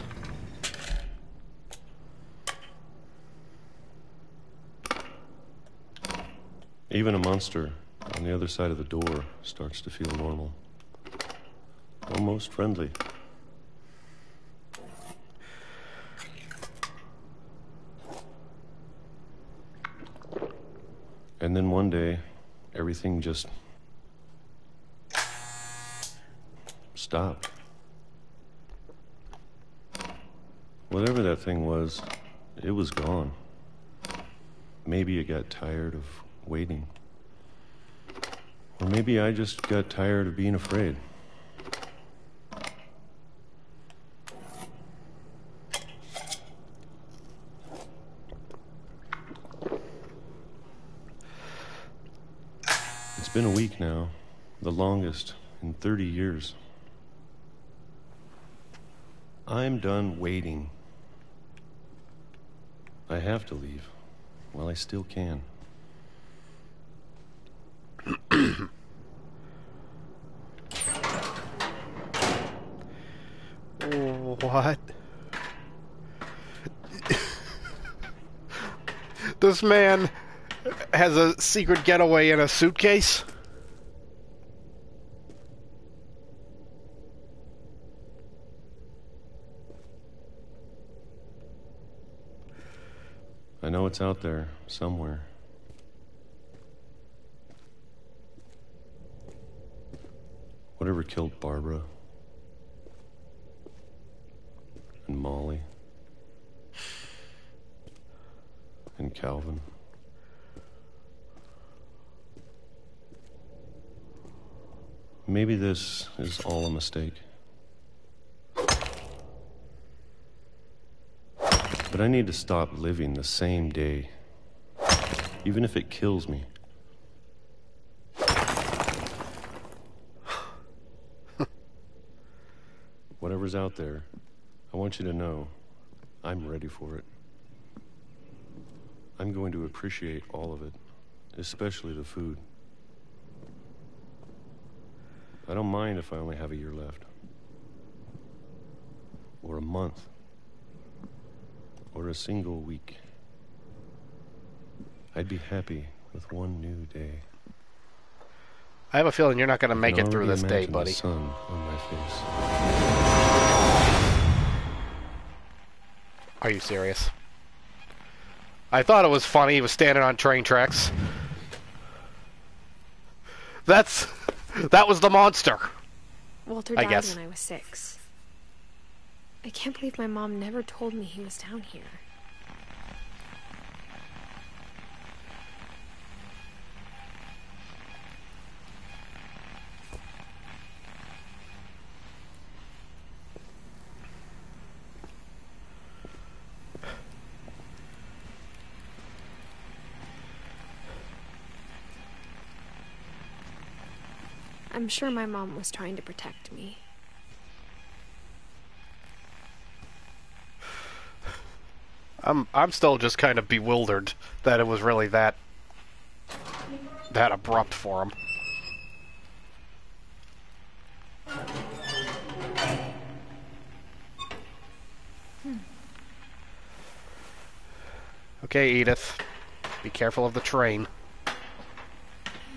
S10: Even a monster on the other side of the door starts to feel normal. Almost friendly. And then one day, everything just stopped. Whatever that thing was, it was gone. Maybe it got tired of waiting. Or maybe I just got tired of being afraid. It's been a week now, the longest in 30 years. I'm done waiting. I have to leave while I still can.
S1: What? This man has a secret getaway in a suitcase?
S10: I know it's out there, somewhere. Whatever killed Barbara and Molly and Calvin. Maybe this is all a mistake. But I need to stop living the same day, even if it kills me. Whatever's out there, I want you to know I'm ready for it. I'm going to appreciate all of it, especially the food. I don't mind if I only have a year left. Or a month. Or a single week. I'd be happy with one new day.
S1: I have a feeling you're not going to make it through this day, buddy.
S10: The sun on my face.
S1: Are you serious? I thought it was funny. He was standing on train tracks. That was the monster.
S2: Walter died when I was 6. I can't believe my mom never told me he was down here. I'm sure my mom was trying to protect me.
S1: I'm still just kind of bewildered that it was really that abrupt for him. Okay, Edith. Be careful of the train.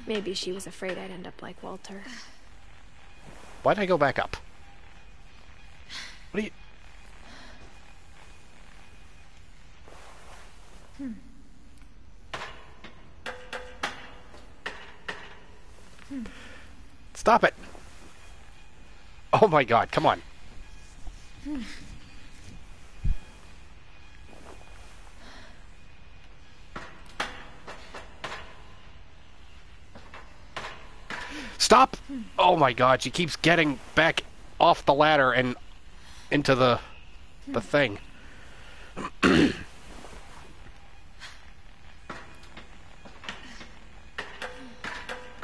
S2: Maybe she was afraid I'd end up like Walter.
S1: Why'd I go back up? What are you... Stop it! Oh my god, come on. Stop! Oh my god, she keeps getting back off the ladder and into the thing.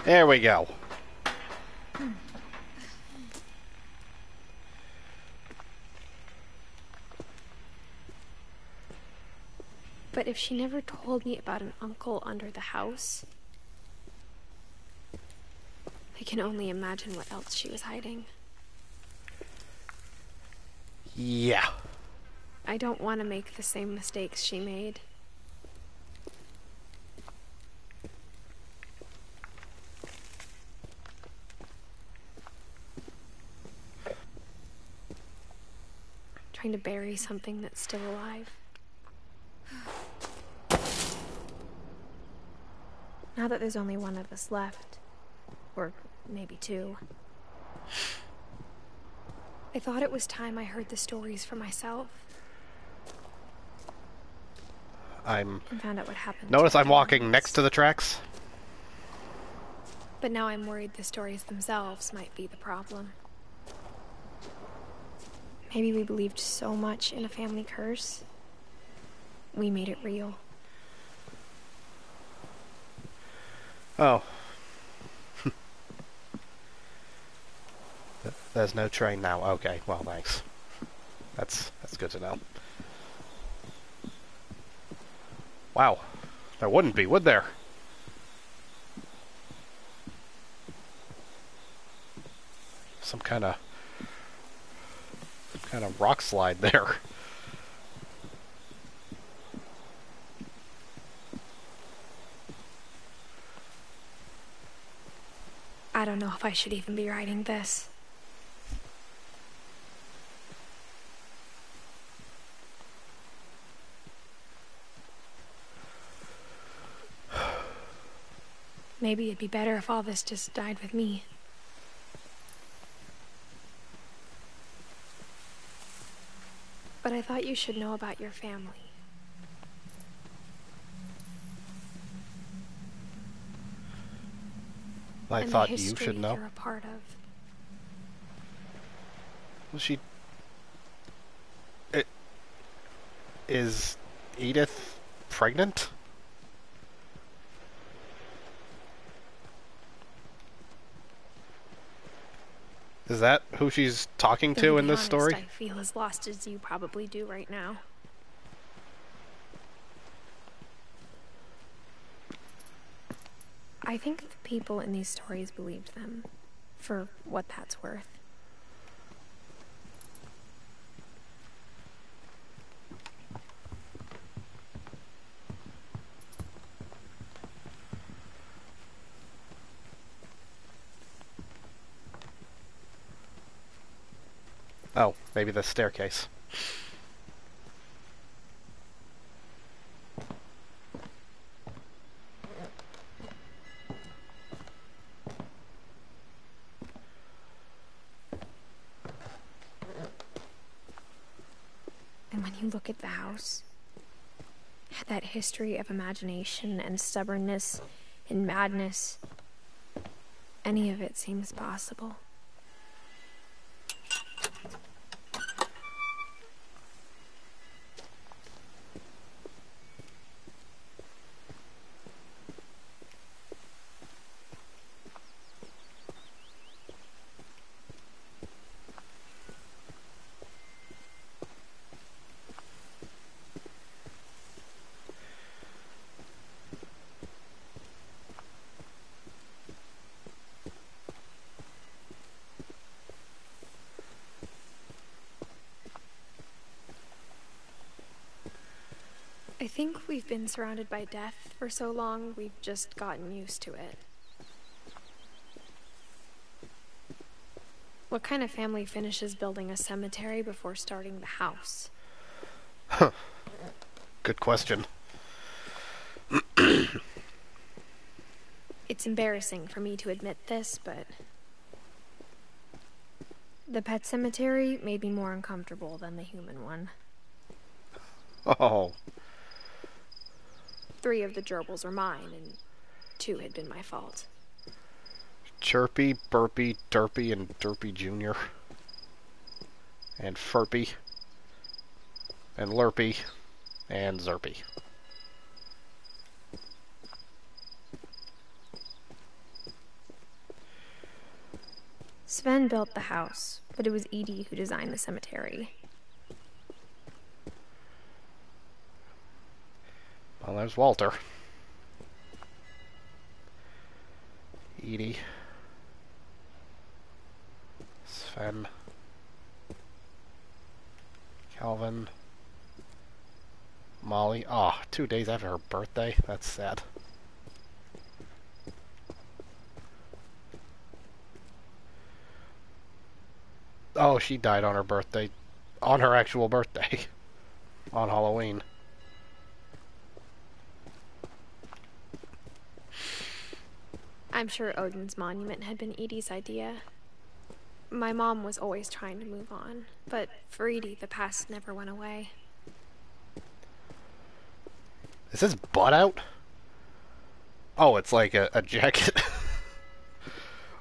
S1: There we go.
S2: But if she never told me about an uncle under the house, I can only imagine what else she was hiding.
S1: Yeah.
S2: I don't want to make the same mistakes she made. Trying to bury something that's still alive. Now that there's only one of us left, or maybe 2, I thought it was time I heard the stories for myself.
S1: I'm...
S2: And found out what happened.
S1: Notice I'm walking next to the tracks.
S2: But now I'm worried the stories themselves might be the problem. Maybe we believed so much in a family curse, we made it real.
S1: Oh. There's no train now. Okay, well, thanks. That's good to know. Wow. There wouldn't be, would there? Some kind of rock slide there.
S2: I don't know if I should even be writing this. Maybe it'd be better if all this just died with me. But I thought you should know about your family.
S1: I
S2: and
S1: thought
S2: the
S1: you should know.
S2: You're a part of.
S1: Was she... Is Edith pregnant? Is that who she's talking to in this story?
S2: I feel as lost as you probably do right now. I think the people in these stories believed them, for what that's worth.
S1: Oh, maybe the staircase.
S2: And when you look at the house, that history of imagination and stubbornness and madness, any of it seems possible. I think we've been surrounded by death for so long, we've just gotten used to it. What kind of family finishes building a cemetery before starting the house?
S1: Huh. Good question.
S2: It's embarrassing for me to admit this, but the pet cemetery made me more uncomfortable than the human one.
S1: Oh.
S2: 3 of the gerbils were mine, and 2 had been my fault.
S1: Chirpy, Burpy, Derpy, and Derpy Jr. And Furpy. And Lurpy. And Zerpy.
S2: Sven built the house, but it was Edie who designed the cemetery.
S1: Well, there's Walter. Edie. Sven. Calvin. Molly. Oh, 2 days after her birthday. That's sad. Oh, she died on her birthday. On her actual birthday. On Halloween.
S2: I'm sure Odin's monument had been Edie's idea. My mom was always trying to move on, but for Edie, the past never went away.
S1: Is his butt out? Oh, it's like a jacket.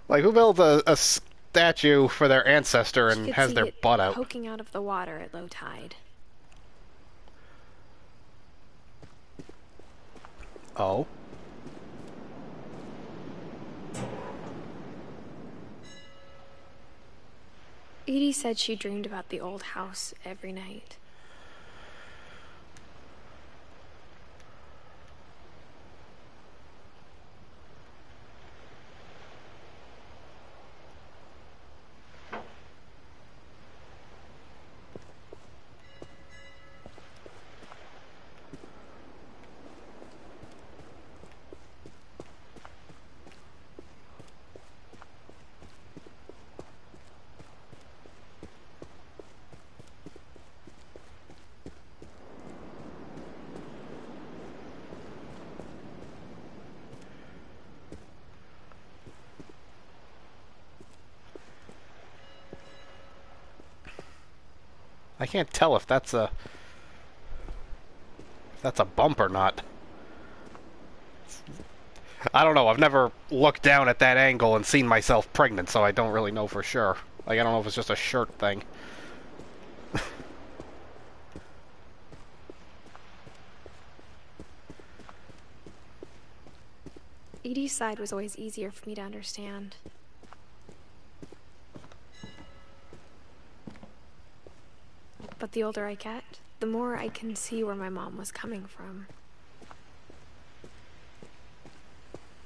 S1: Like, who built a statue for their ancestor and has their butt out?
S2: Poking out of the water at low tide.
S1: Oh.
S2: Edie said she dreamed about the old house every night.
S1: I can't tell if that's a bump or not. I don't know. I've never looked down at that angle and seen myself pregnant, so I don't really know for sure. Like, I don't know if it's just a shirt thing.
S2: Edie's side was always easier for me to understand. But the older I get, the more I can see where my mom was coming from.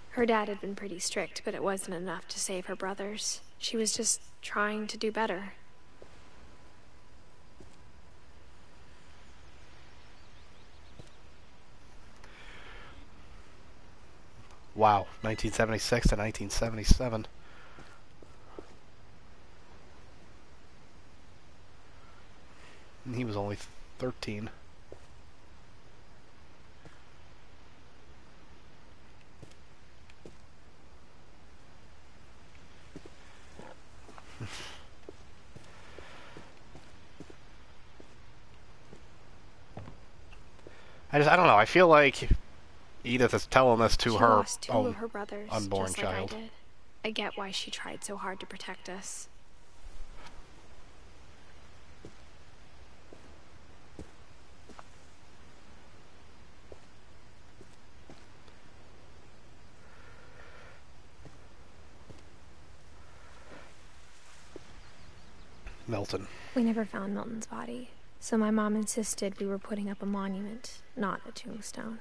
S2: Her dad had been pretty strict, but it wasn't enough to save her brothers. She was just trying to do better.
S1: Wow, 1976 to 1977. And he was only 13. I don't know. I feel like Edith is telling this to
S2: She
S1: her
S2: lost two
S1: own
S2: of her brothers,
S1: unborn
S2: just like
S1: child.
S2: I did. I get why she tried so hard to protect us.
S1: Milton.
S2: We never found Milton's body, so my mom insisted we were putting up a monument, not a tombstone.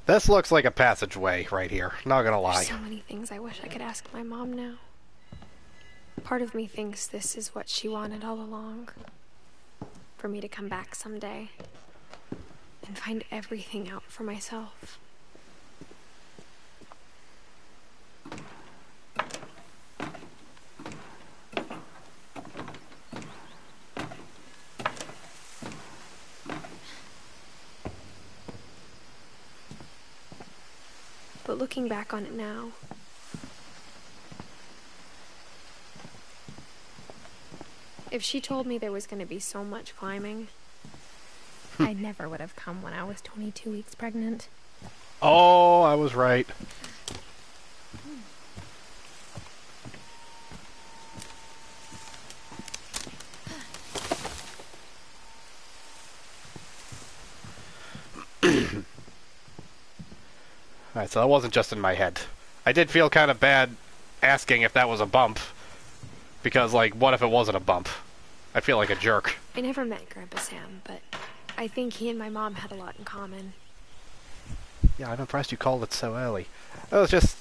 S1: This looks like a passageway right here, not gonna lie.
S2: There's so many things I wish I could ask my mom now. Part of me thinks this is what she wanted all along. For me to come back someday and find everything out for myself. But looking back on it now, if she told me there was going to be so much climbing, I never would have come when I was 22 weeks pregnant.
S1: Oh, I was right. Alright, so that wasn't just in my head. I did feel kind of bad asking if that was a bump. Because, like, what if it wasn't a bump? I feel like a jerk.
S2: I never met Grandpa Sam, but I think he and my mom had a lot in common.
S1: Yeah, I'm impressed you called it so early. It was just...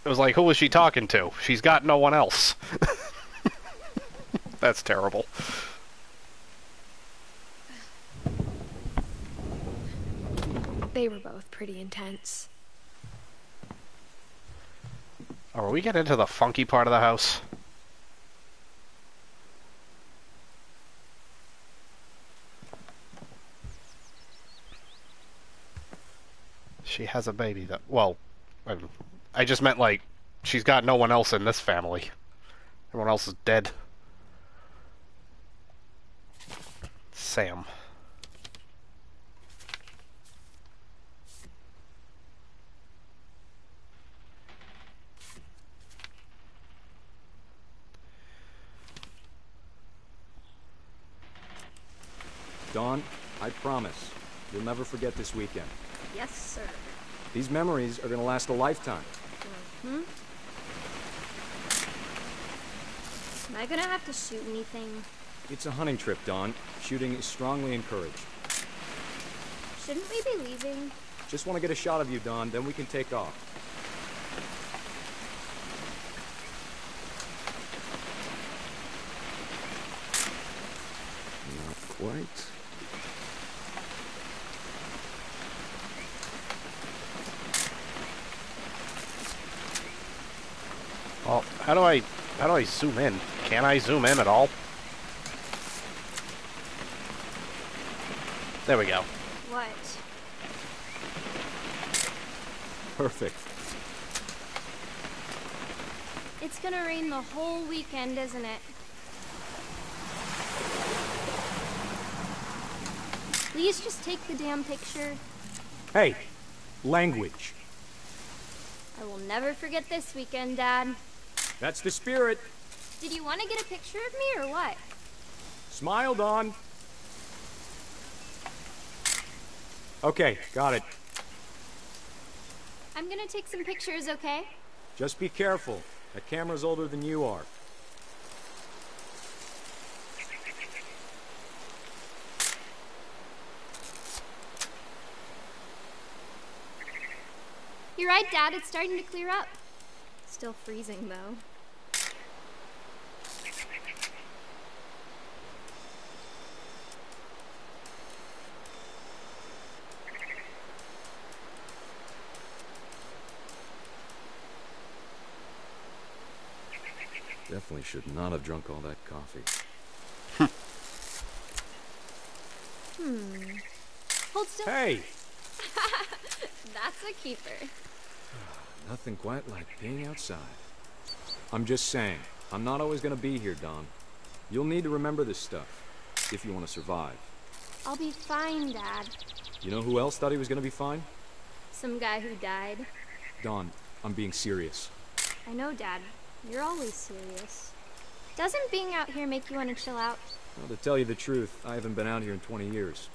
S1: It was like, who was she talking to? She's got no one else. That's terrible.
S2: They were both pretty intense.
S1: Oh, are we getting into the funky part of the house? She has a baby that... Well, I just meant, like, she's got no one else in this family. Everyone else is dead. Sam.
S11: Dawn, I promise, you'll never forget this weekend.
S2: Yes, sir.
S11: These memories are gonna last a lifetime.
S2: Hmm? Am I gonna have to shoot anything?
S11: It's a hunting trip, Dawn. Shooting is strongly encouraged.
S2: Shouldn't we be leaving?
S11: Just want to get a shot of you, Dawn, then we can take off. Not quite.
S1: Well, how do I zoom in? Can I zoom in at all? There we go.
S2: What?
S11: Perfect.
S2: It's gonna rain the whole weekend, isn't it? Please just take the damn picture.
S11: Hey, language.
S2: I will never forget this weekend, Dad.
S11: That's the spirit.
S2: Did you want to get a picture of me or what?
S11: Smile, Dawn. Okay, got it.
S2: I'm gonna take some pictures, okay?
S11: Just be careful. That camera's older than you are.
S2: You're right, Dad. It's starting to clear up. Still freezing, though.
S11: Definitely should not have drunk all that coffee.
S2: Hold still.
S11: Hey!
S2: That's a keeper.
S11: Nothing quite like being outside. I'm just saying, I'm not always gonna be here, Dawn. You'll need to remember this stuff, if you want to survive.
S2: I'll be fine, Dad.
S11: You know who else thought he was gonna be fine?
S2: Some guy who died.
S11: Dawn, I'm being serious.
S2: I know, Dad. You're always serious. Doesn't being out here make you want to chill out?
S11: Well, to tell you the truth, I haven't been out here in 20 years.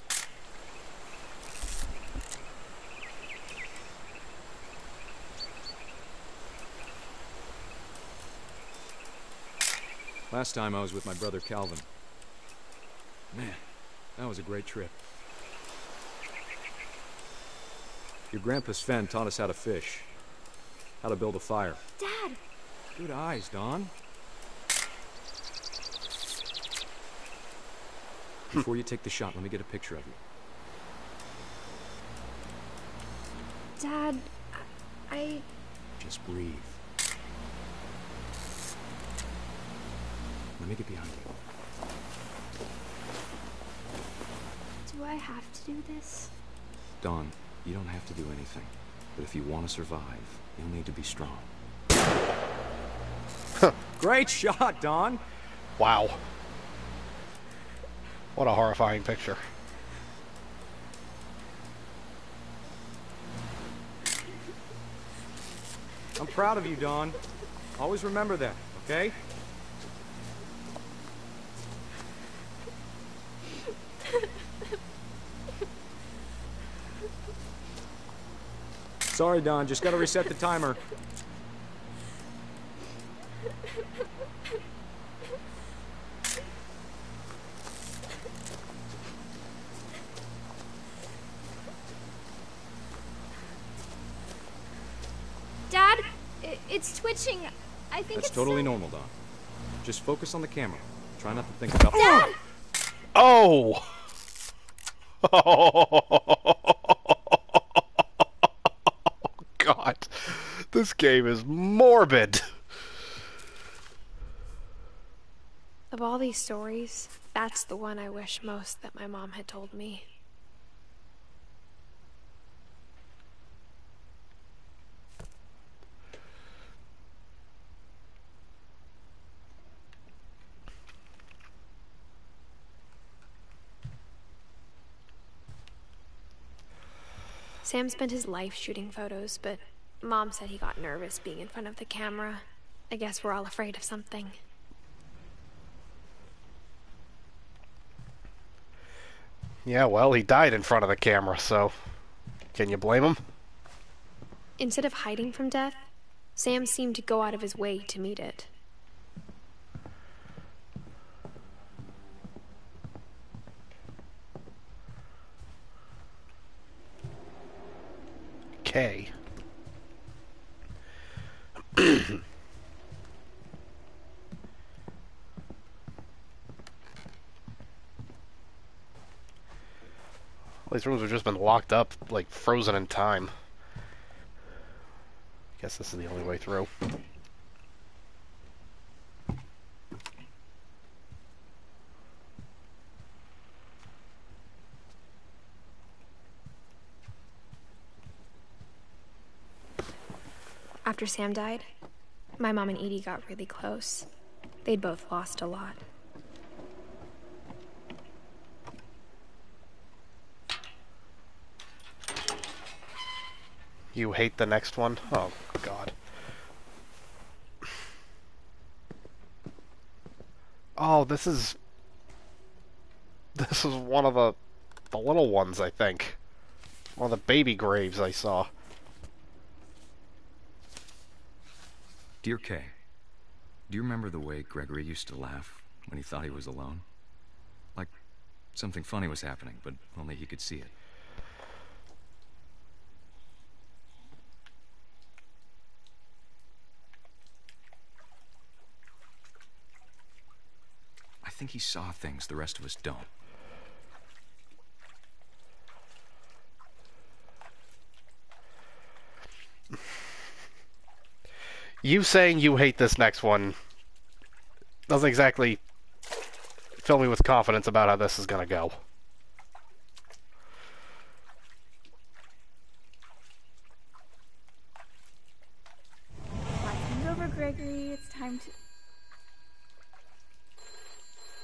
S11: Last time I was with my brother Calvin. Man, that was a great trip. Your grandpa Sven taught us how to fish, how to build a fire.
S2: Dad!
S11: Good eyes, Dawn. Before you take the shot, let me get a picture of you.
S2: Dad, I...
S11: Just breathe. Let me get behind you.
S2: Do I have to do this?
S11: Dawn, you don't have to do anything. But if you want to survive, you'll need to be strong. Great shot, Dawn!
S1: Wow. What a horrifying picture.
S11: I'm proud of you, Dawn. Always remember that, okay? Sorry, Dawn. Just gotta reset the timer.
S2: Dad, it's twitching. I think
S11: That's
S2: it's
S11: totally normal, Dawn. Just focus on the camera. Try not to think about...
S2: Dad!
S1: Oh! God. This game is morbid.
S2: Of all these stories, that's the one I wish most that my mom had told me. Sam spent his life shooting photos, but Mom said he got nervous being in front of the camera. I guess we're all afraid of something.
S1: Yeah, well, he died in front of the camera, so can you blame him?
S2: Instead of hiding from death, Sam seemed to go out of his way to meet it.
S1: Okay. These rooms have just been locked up, like frozen in time. Guess this is the only way through.
S2: After Sam died, my mom and Edie got really close. They'd both lost a lot.
S1: You hate the next one? Oh, God. Oh, this is one of the little ones, I think. One of the baby graves I saw.
S11: Dear Kay, do you remember the way Gregory used to laugh when he thought he was alone? Like something funny was happening, but only he could see it. I think he saw things the rest of us don't.
S1: You saying you hate this next one doesn't exactly fill me with confidence about how this is gonna go.
S12: Hand over, Gregory. It's time to...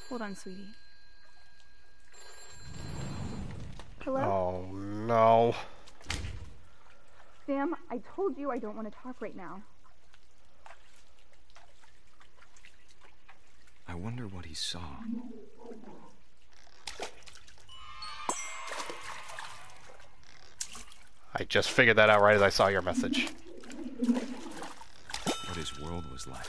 S12: Hold on, sweetie. Hello?
S1: Oh, no.
S12: Sam, I told you I don't want to talk right now.
S11: I wonder what he saw.
S1: I just figured that out right as I saw your message.
S11: What his world was like.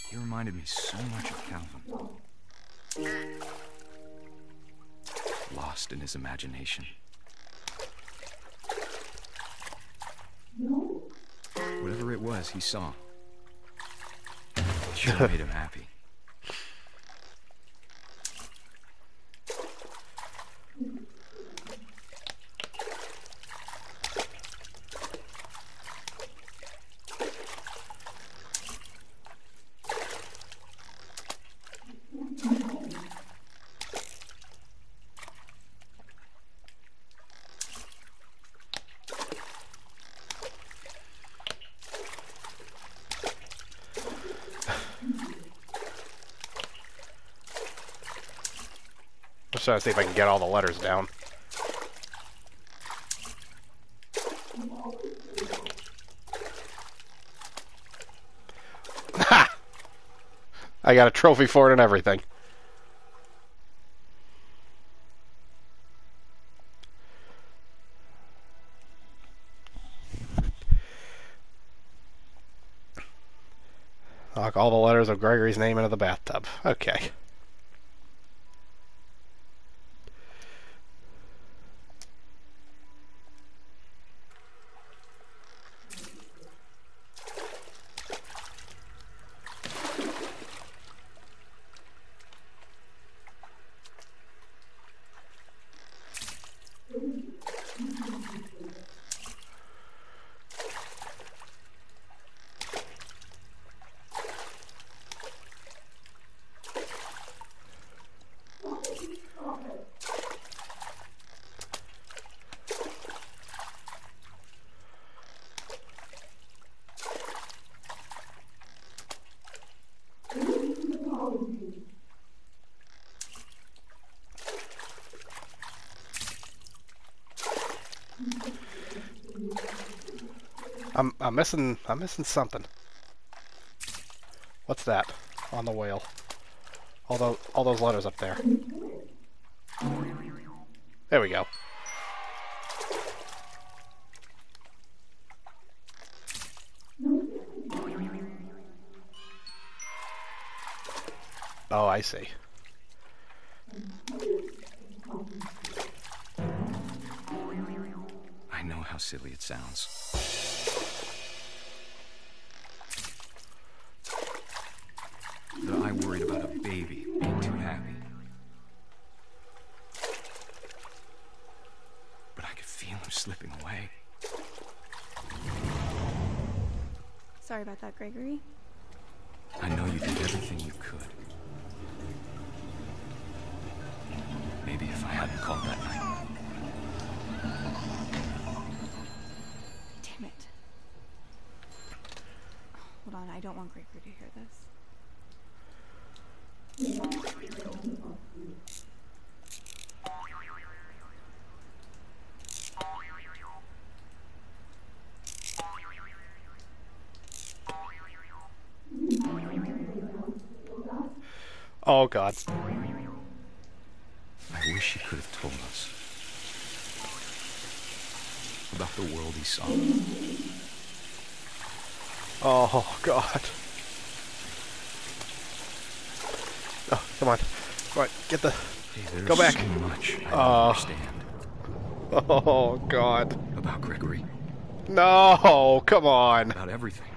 S11: He reminded me so much of Calvin. Lost in his imagination. Whatever it was he saw, it sure made him happy.
S1: Just trying to see if I can get all the letters down. Ha! I got a trophy for it and everything. Lock all the letters of Gregory's name into the bathtub. Okay. I'm missing something. What's that on the whale? All those letters up there. There we go. Oh, I see.
S11: I know how silly it sounds. That I worried about a baby being too happy. But I could feel him slipping away.
S12: Sorry about that, Gregory.
S11: I know you did everything you could. Maybe if I hadn't called that night.
S12: Damn it. Hold on, I don't want Gregory to hear this.
S1: Oh, God.
S11: I wish he could have told us about the world he saw.
S1: Oh, God. Oh, come on. All right, get the...
S11: Hey,
S1: go back.
S11: So much I don't understand.
S1: Oh, God.
S11: About Gregory.
S1: No, come on.
S11: About everything.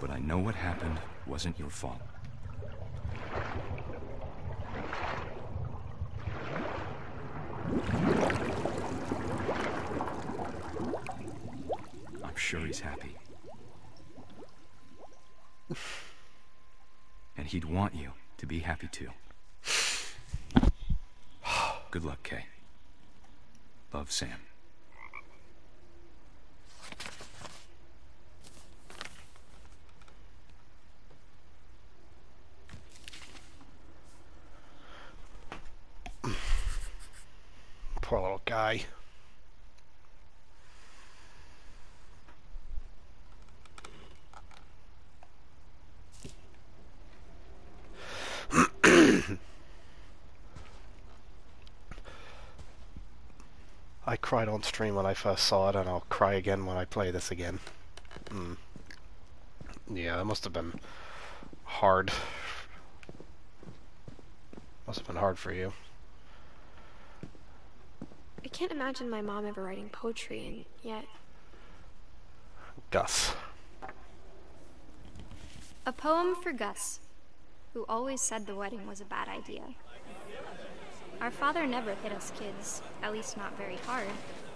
S11: But I know what happened wasn't your fault. I'm sure he's happy. And he'd want you to be happy too. Good luck, Kay. Love, Sam.
S1: Poor little guy. I cried on stream when I first saw it, and I'll cry again when I play this again. Yeah, that must have been hard. Must have been hard for you.
S2: I can't imagine my mom ever writing poetry, and yet...
S1: Gus.
S13: A poem for Gus, who always said the wedding was a bad idea. Our father never hit us kids, at least not very hard,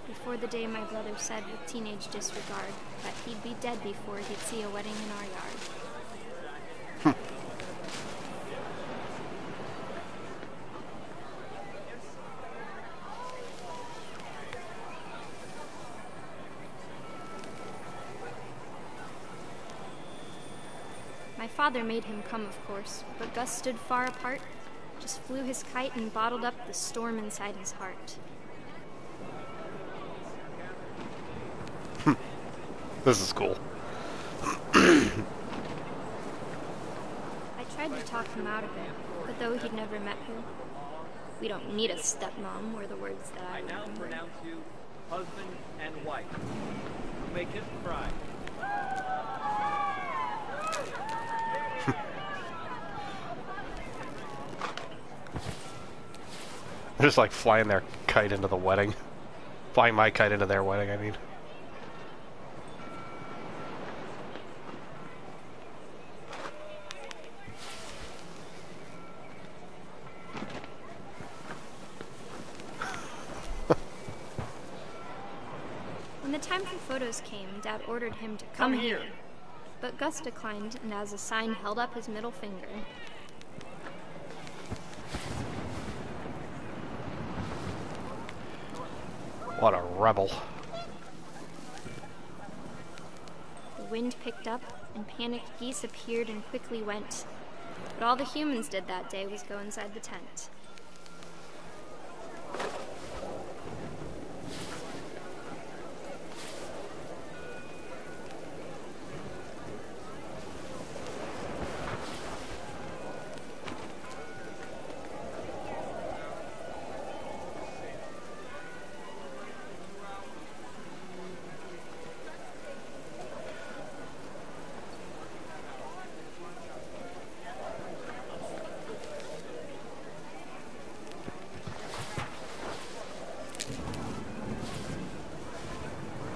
S13: before the day my brother said with teenage disregard that he'd be dead before he'd see a wedding in our yard. My father made him come, of course, but Gus stood far apart, just flew his kite and bottled up the storm inside his heart.
S1: This is cool.
S13: I tried to talk him out of it, but though he'd never met her, we don't need a stepmom, were the words that I
S14: now
S13: remember.
S14: pronounce you husband and wife. Make it cry.
S1: They're just like flying their kite into the wedding. Flying my kite into their wedding, I mean.
S13: When the time for photos came, Dad ordered him to come here. But Gus declined, and as a sign held up his middle finger.
S1: What a rebel.
S13: The wind picked up, and panicked geese appeared and quickly went. But all the humans did that day was go inside the tent.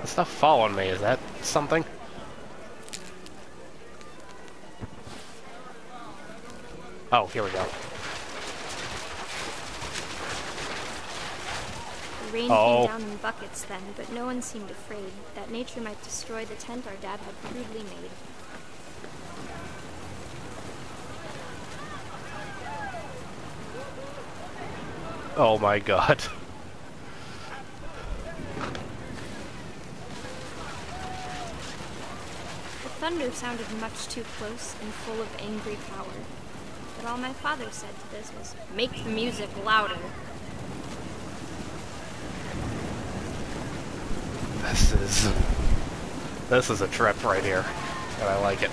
S1: The stuff following me, is that something? Oh, here we go.
S13: The rain came down in buckets then, but no one seemed afraid that nature might destroy the tent our dad had crudely made.
S1: Oh my god.
S13: The thunder sounded much too close and full of angry power. But all my father said to this was, "Make the music louder."
S1: This is a trip right here, and I like it.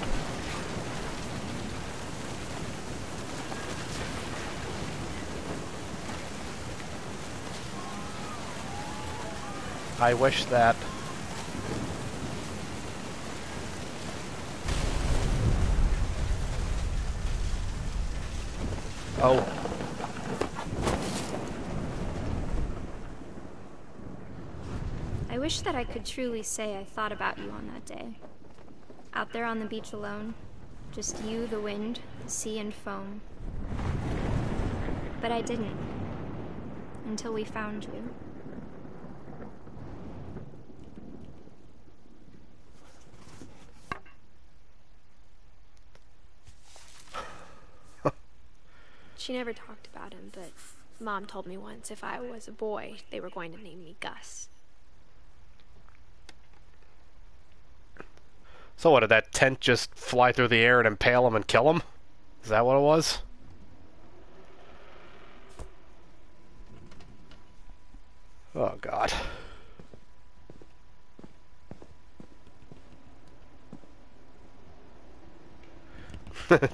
S1: I wish that
S13: I wish that I could truly say I thought about you on that day. Out there on the beach alone, just you, the wind, the sea, and foam. But I didn't, until we found you.
S2: She never talked about him, but Mom told me once if I was a boy, they were going to name me Gus.
S1: So what, did that tent just fly through the air and impale him and kill him? Is that what it was? Oh, God.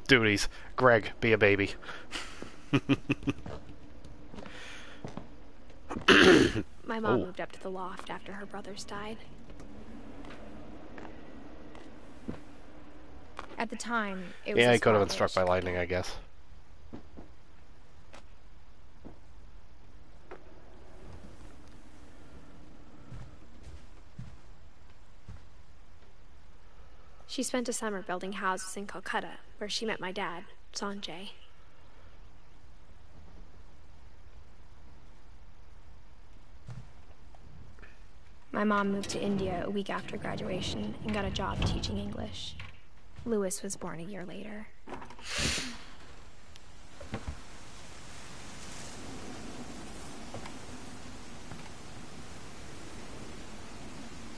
S1: Duties. Greg, be a baby.
S2: My mom moved up to the loft after her brothers died. At the time, it was
S1: yeah,
S2: a
S1: he could have been
S2: small
S1: struck by lightning, I guess.
S2: She spent a summer building houses in Calcutta, where she met my dad, Sanjay. My mom moved to India a week after graduation and got a job teaching English. Louis was born a year later.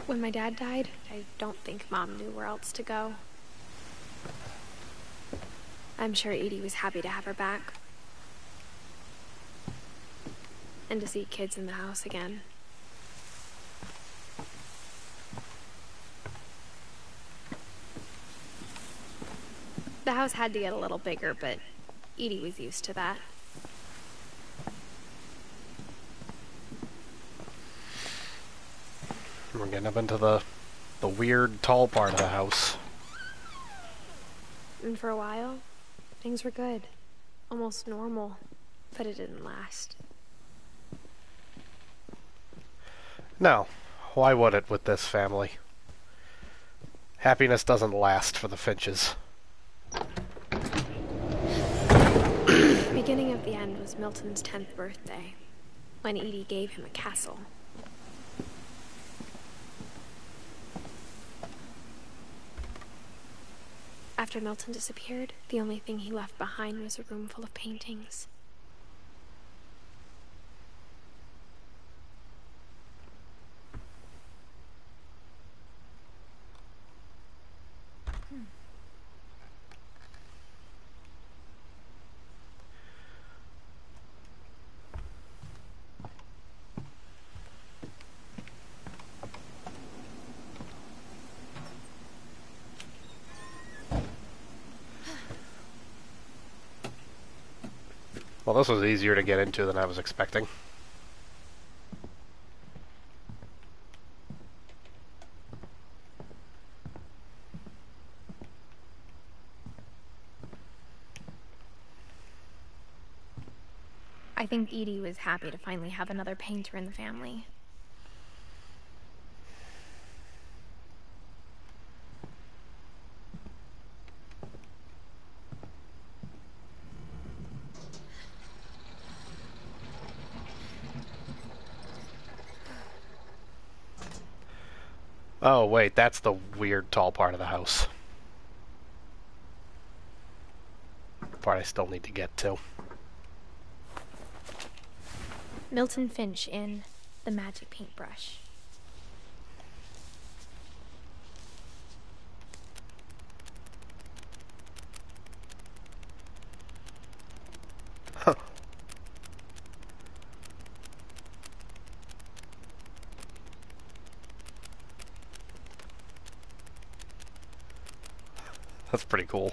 S2: When my dad died, I don't think Mom knew where else to go. I'm sure Edie was happy to have her back. And to see kids in the house again. The house had to get a little bigger, but Edie was used to that.
S1: We're getting up into the weird, tall part of the house.
S2: And for a while, things were good. Almost normal. But it didn't last.
S1: No. Why would it with this family? Happiness doesn't last for the Finches.
S2: The beginning of the end was Milton's 10th birthday, when Edie gave him a castle. After Milton disappeared, the only thing he left behind was a room full of paintings.
S1: Well, this was easier to get into than I was expecting.
S2: I think Edie was happy to finally have another painter in the family.
S1: Oh, wait, that's the weird tall part of the house. Part I still need to get to.
S2: Milton Finch in The Magic Paintbrush.
S1: Huh. That's pretty cool.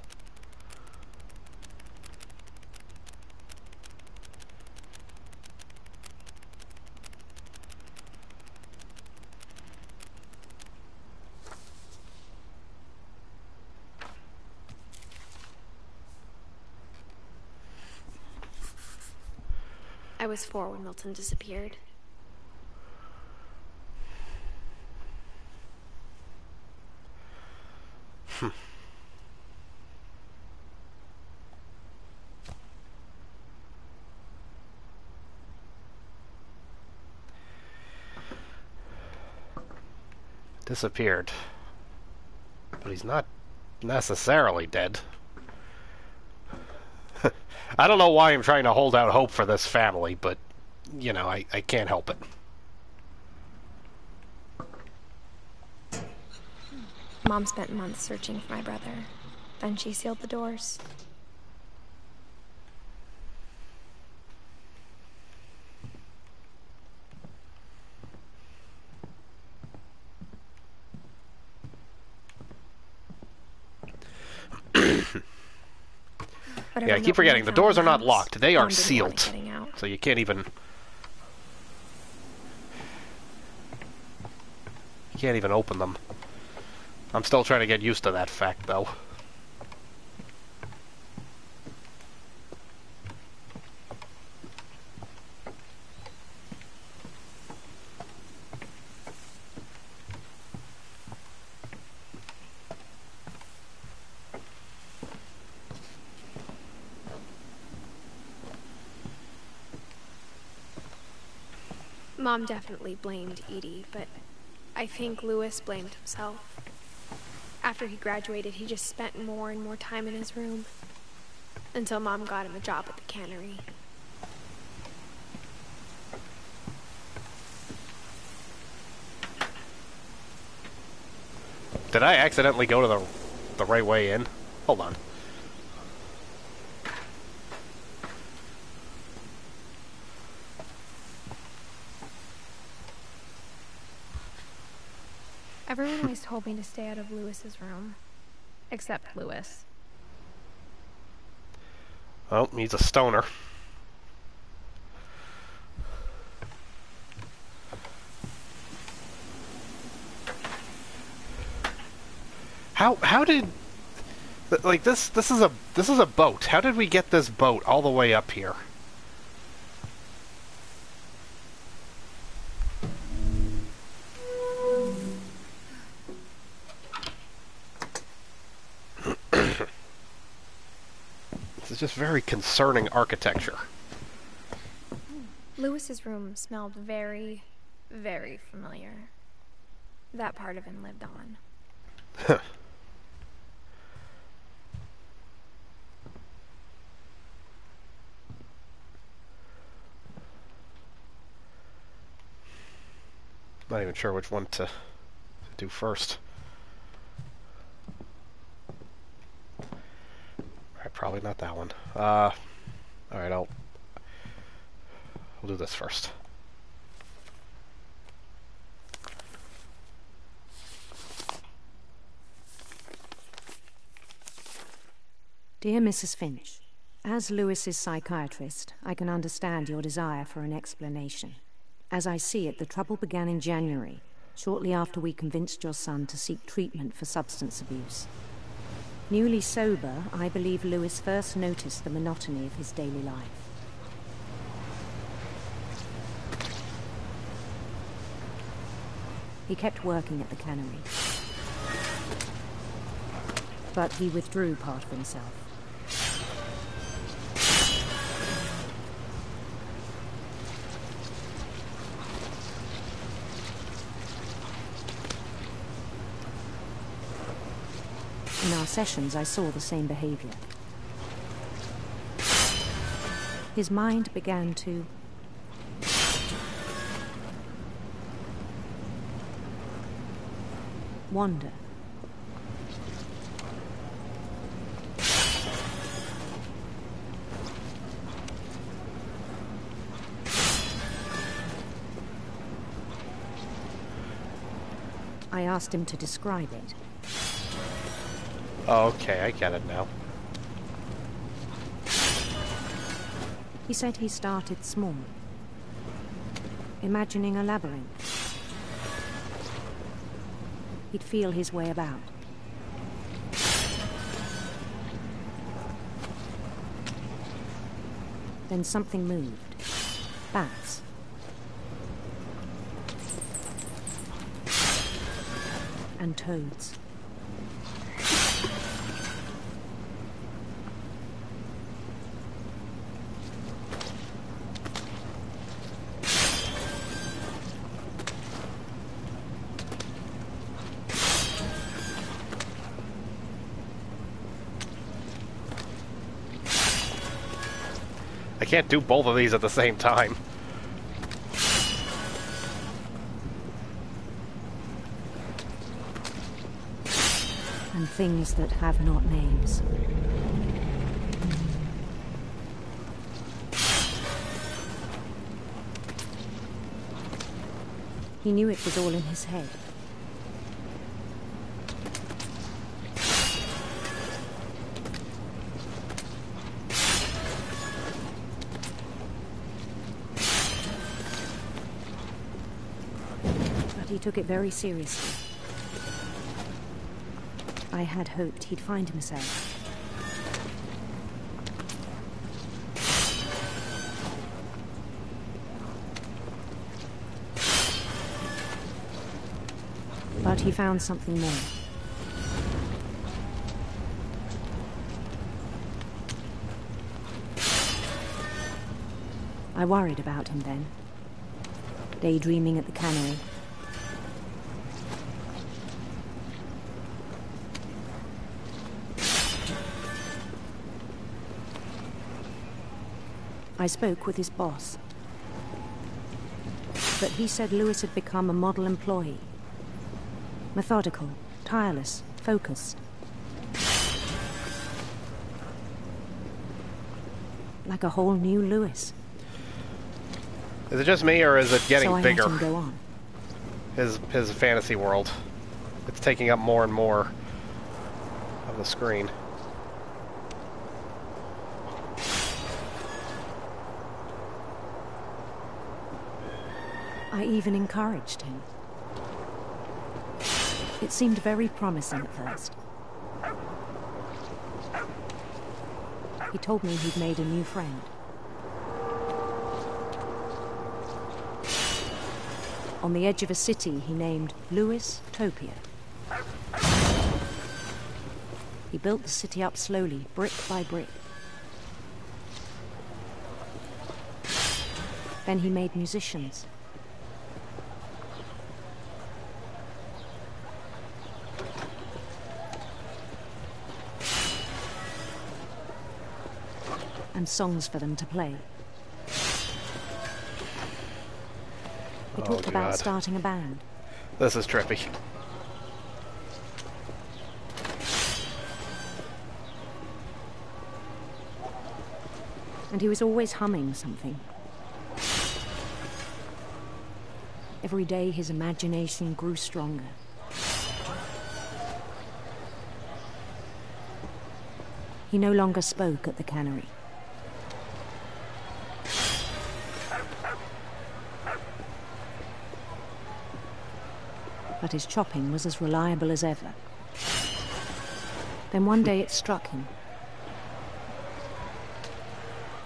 S2: I was 4 when Milton disappeared.
S1: Disappeared. But he's not necessarily dead. I don't know why I'm trying to hold out hope for this family, but, you know, I can't help it.
S2: Mom spent months searching for my brother. Then she sealed the doors.
S1: Yeah, I keep forgetting. The doors are not locked. They are sealed. So you can't even... You can't even open them. I'm still trying to get used to that fact, though.
S2: Mom definitely blamed Edie, but I think Louis blamed himself. After he graduated, he just spent more and more time in his room. Until Mom got him a job at the cannery.
S1: Did I accidentally go to the right way in? Hold on.
S2: Everyone always told me to stay out of Louis's room. Except Louis.
S1: Oh, he's a stoner. How did... Like, this is a boat. How did we get this boat all the way up here? This is just very concerning architecture.
S2: Louis's room smelled very, very familiar. That part of him lived on.
S1: Not even sure which one to do first. Alright, probably not that one. Alright, we'll do this first.
S15: Dear Mrs. Finch, As Lewis's psychiatrist, I can understand your desire for an explanation. As I see it, the trouble began in January, shortly after we convinced your son to seek treatment for substance abuse. Newly sober, I believe Lewis first noticed the monotony of his daily life. He kept working at the cannery, but he withdrew part of himself. In our sessions, I saw the same behavior. His mind began to wander. I asked him to describe it.
S1: Okay, I get it now.
S15: He said he started small, imagining a labyrinth. He'd feel his way about. Then something moved. Bats. And toads.
S1: I can't do both of these at the same time.
S15: And things that have not names. He knew it was all in his head. But he took it very seriously. I had hoped he'd find himself. But he found something more. I worried about him then, daydreaming at the cannery. I spoke with his boss, but he said Lewis had become a model employee. Methodical, tireless, focused. Like a whole new Lewis.
S1: Is it just me, or is it getting
S15: so I
S1: bigger?
S15: Let him go on.
S1: His fantasy world. It's taking up more and more of the screen.
S15: I even encouraged him. It seemed very promising at first. He told me he'd made a new friend. On the edge of a city he named Lewis Topia. He built the city up slowly, brick by brick. Then he made musicians. And songs for them to play. He talked about starting a band.
S1: This is trippy.
S15: And he was always humming something. Every day his imagination grew stronger. He no longer spoke at the cannery. But his chopping was as reliable as ever. Then one day it struck him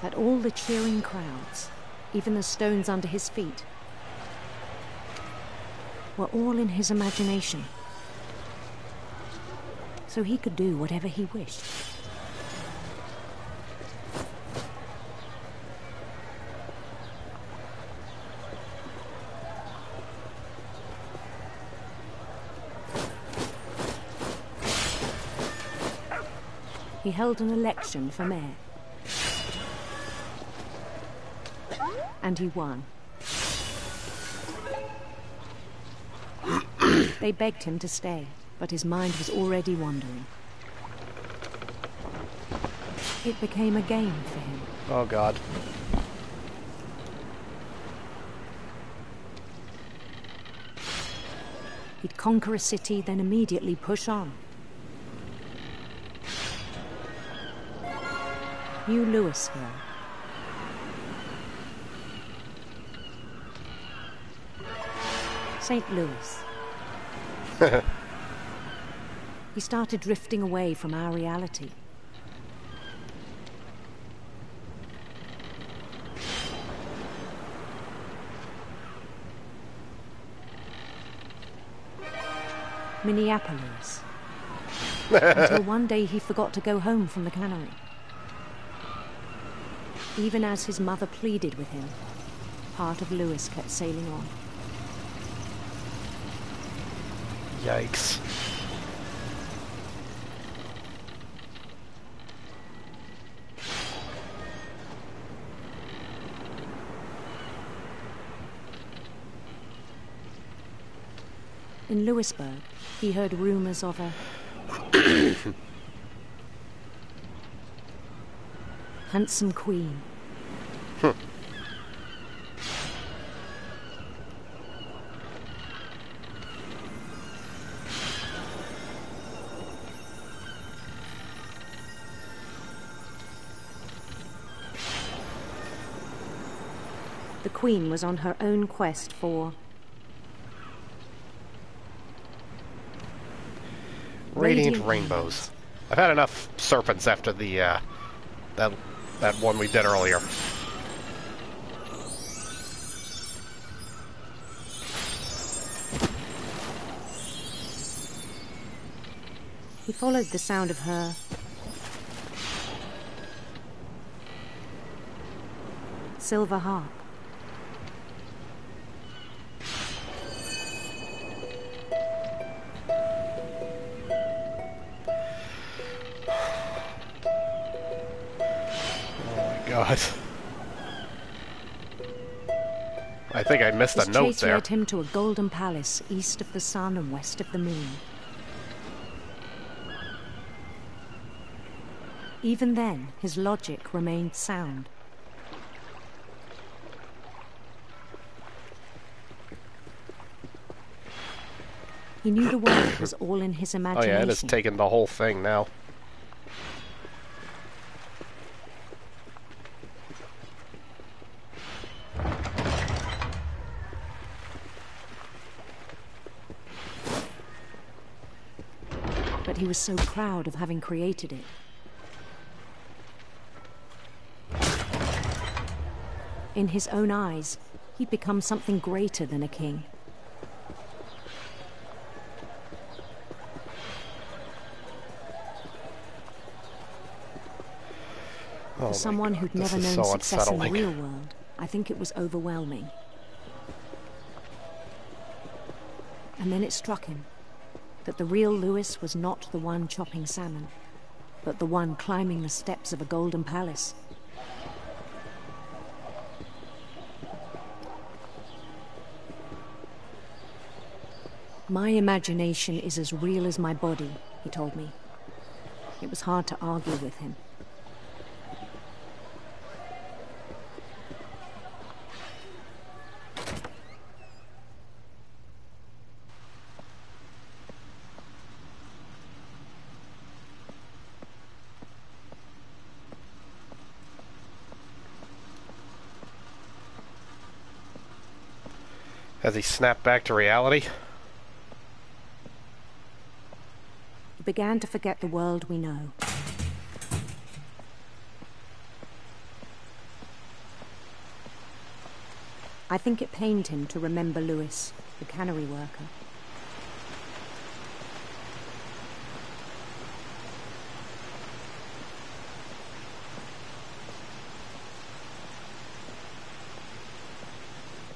S15: that all the cheering crowds, even the stones under his feet, were all in his imagination. So he could do whatever he wished. He held an election for mayor. And he won. They begged him to stay, but his mind was already wandering. It became a game for him.
S1: Oh, God.
S15: He'd conquer a city, then immediately push on. New Louisville. St. Louis. He started drifting away from our reality. Minneapolis. Until one day he forgot to go home from the cannery. Even as his mother pleaded with him, part of Louis kept sailing on.
S1: Yikes.
S15: In Louisburg, he heard rumors of a handsome queen. The queen was on her own quest for
S1: Radiant rainbows. I've had enough serpents after the that one we did earlier.
S15: He followed the sound of her silver harp.
S1: God. I think I missed a note
S15: His chase
S1: there.
S15: led him to a golden palace east of the sun and west of the moon. Even then, his logic remained sound. He knew the world was all in his
S1: Oh
S15: imagination.
S1: yeah, it has taken the whole thing now.
S15: But he was so proud of having created it. In his own eyes, he'd become something greater than a king.
S1: Oh
S15: For someone
S1: God,
S15: who'd
S1: this
S15: never
S1: is
S15: known
S1: so
S15: success in the
S1: unsettling.
S15: real world, I think it was overwhelming. And then it struck him that the real Louis was not the one chopping salmon, but the one climbing the steps of a golden palace. My imagination is as real as my body, he told me. It was hard to argue with him.
S1: As he snapped back to reality.
S15: He began to forget the world we know. I think it pained him to remember Lewis, the cannery worker.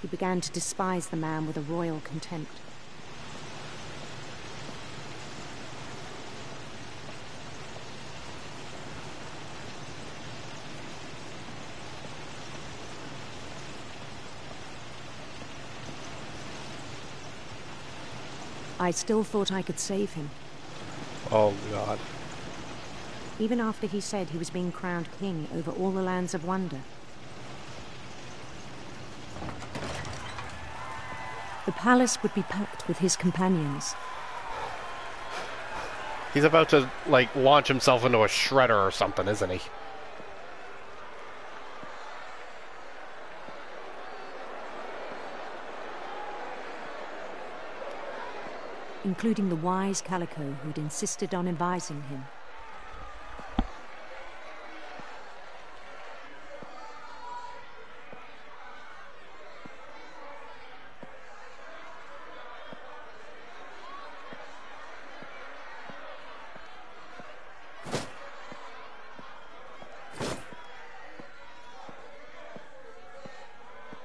S15: He began to despise the man with a royal contempt. I still thought I could save him.
S1: Oh, God.
S15: Even after he said he was being crowned king over all the lands of wonder. The palace would be packed with his companions.
S1: He's about to, like, launch himself into a shredder or something, isn't he?
S15: Including the wise Calico who'd insisted on advising him.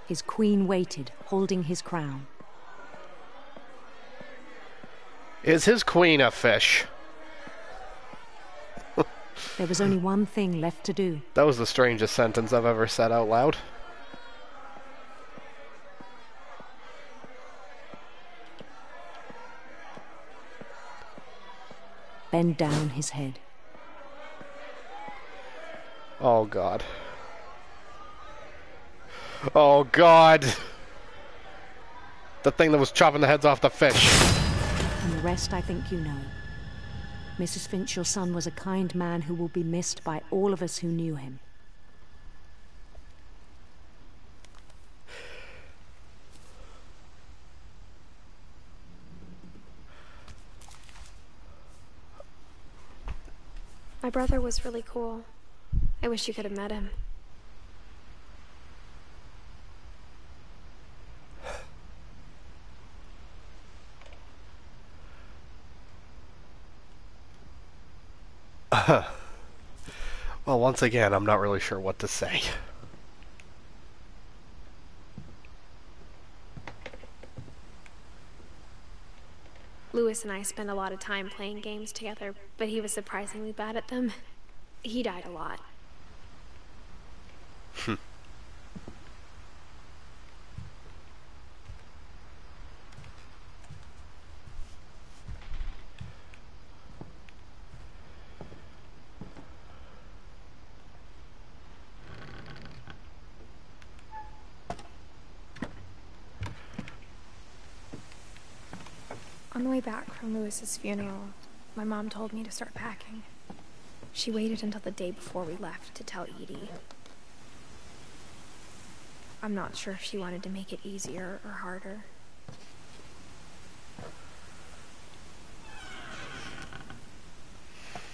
S15: His queen waited, holding his crown.
S1: Is his queen a fish?
S15: There was only one thing left to do.
S1: That was the strangest sentence I've ever said out loud.
S15: Bend down his head.
S1: Oh, God. Oh, God. The thing that was chopping the heads off the fish.
S15: And the rest I think you know. Mrs. Finch, your son was a kind man who will be missed by all of us who knew him.
S2: My brother was really cool. I wish you could have met him.
S1: Well, once again, I'm not really sure what to say.
S2: Lewis and I spent a lot of time playing games together, but he was surprisingly bad at them. He died a lot. On the way back from Lewis's funeral, my mom told me to start packing. She waited until the day before we left to tell Edie. I'm not sure if she wanted to make it easier or harder.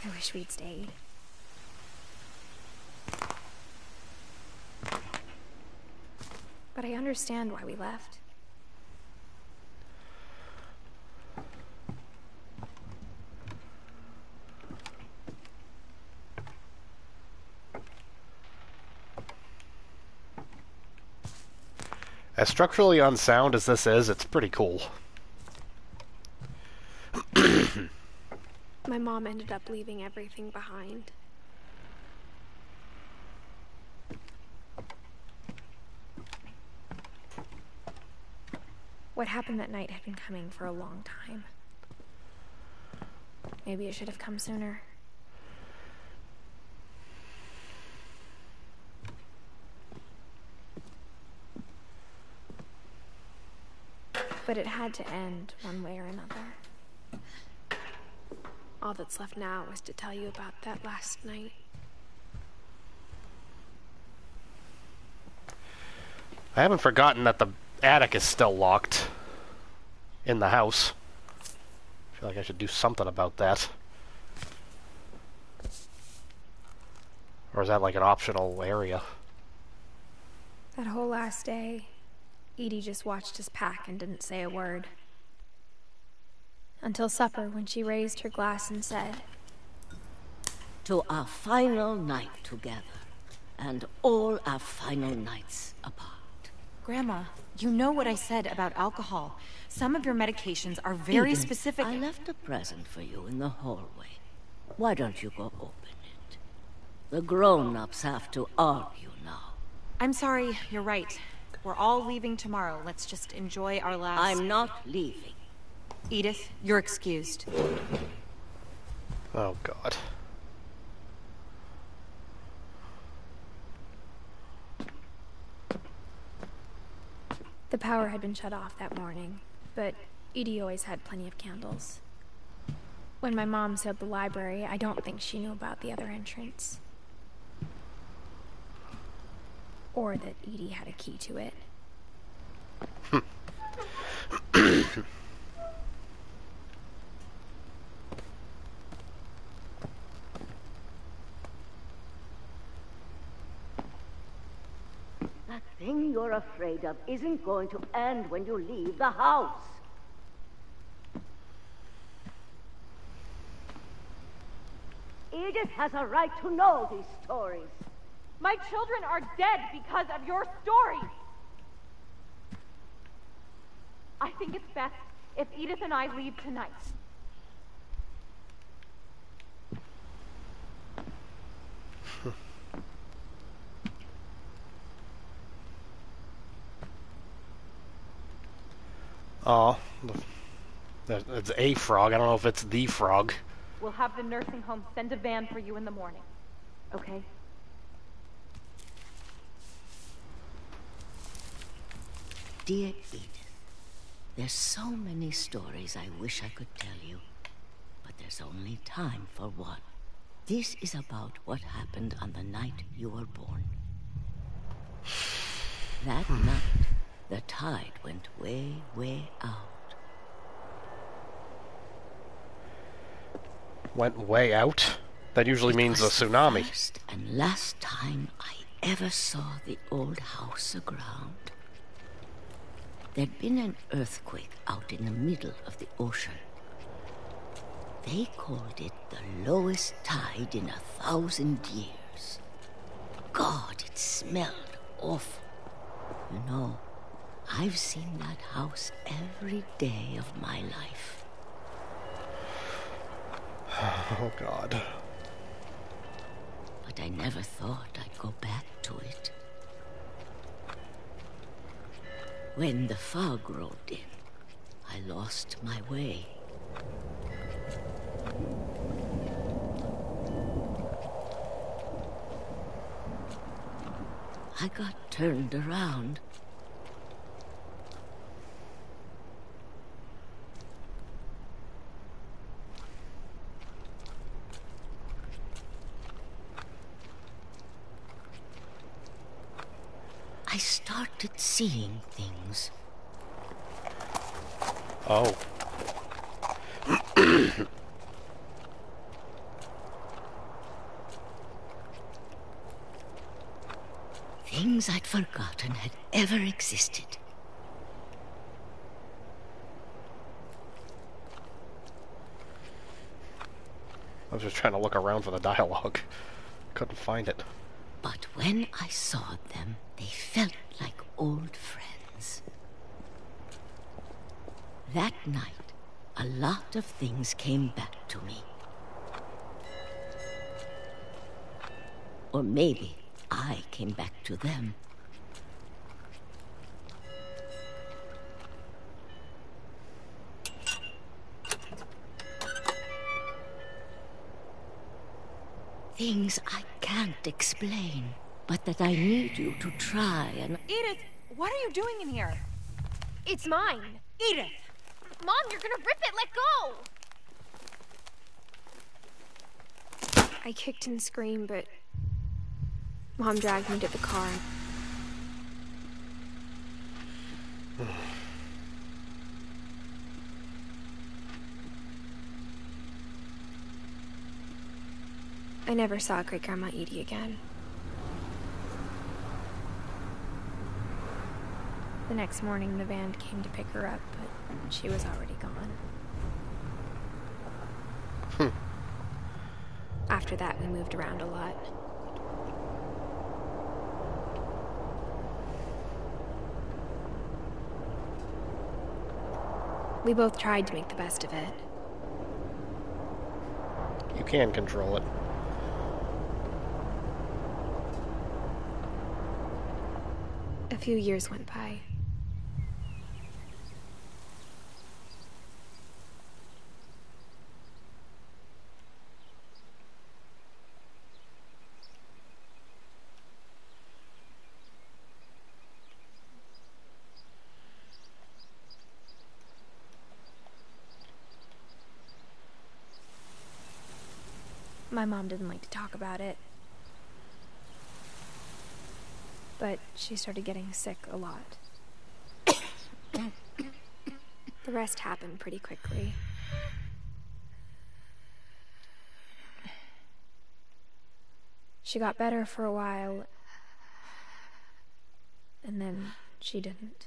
S2: I wish we'd stayed. But I understand why we left.
S1: As structurally unsound as this is, it's pretty cool.
S2: My mom ended up leaving everything behind. What happened that night had been coming for a long time. Maybe it should have come sooner. But it had to end one way or another. All that's left now is to tell you about that last night.
S1: I haven't forgotten that the attic is still locked in the house. I feel like I should do something about that. Or is that like an optional area?
S2: That whole last day, Edie just watched us pack and didn't say a word. Until supper, when she raised her glass and said,
S16: "To our final night together, and all our final nights apart."
S17: Grandma, you know what I said about alcohol. Some of your medications are very
S16: Edith,
S17: specific.
S16: I left a present for you in the hallway. Why don't you go open it? The grown-ups have to argue now.
S17: I'm sorry, you're right. We're all leaving tomorrow. Let's just enjoy our last...
S16: I'm not leaving.
S17: Edith, you're excused.
S1: Oh, God.
S2: the power had been shut off that morning, but Edie always had plenty of candles. When my mom sealed the library, I don't think she knew about the other entrance. Or that Edie had a key to it.
S16: That thing you're afraid of isn't going to end when you leave the house. Edith has a right to know these stories.
S4: My children are dead because of your stories. I think it's best if Edith and I leave tonight.
S1: Oh, it's a frog. I don't know if it's the frog.
S4: We'll have the nursing home send a van for you in the morning. Okay?
S16: Dear Edith, there's so many stories I wish I could tell you, but there's only time for one. This is about what happened on the night you were born. That night, the tide went way, way out.
S1: Went way out? That usually means a tsunami.
S16: First and last time I ever saw the old house aground. There'd been an earthquake out in the middle of the ocean. They called it the lowest tide in 1,000 years. God, it smelled awful. You know, I've seen that house every day of my life.
S1: Oh, God.
S16: But I never thought I'd go back to it. When the fog rolled in, I lost my way. I got turned around. I started seeing things.
S1: Oh.
S16: Things I'd forgotten had ever existed.
S1: I was just trying to look around for the dialogue. Couldn't find it.
S16: But when I saw them, they felt like old friends. That night, a lot of things came back to me. Or maybe I came back to them. Things I can't explain, but that I need you to try and...
S9: Edith, what are you doing in here?
S2: It's mine.
S9: Edith!
S2: Mom, you're gonna rip it! Let go! I kicked and screamed, but Mom dragged me to the car. I never saw Great-Grandma Edie again. The next morning, the van came to pick her up, but she was already gone. After that, we moved around a lot. We both tried to make the best of it.
S1: You can control it.
S2: A few years went by. My mom didn't like to talk about it. But she started getting sick a lot. The rest happened pretty quickly. She got better for a while, and then she didn't.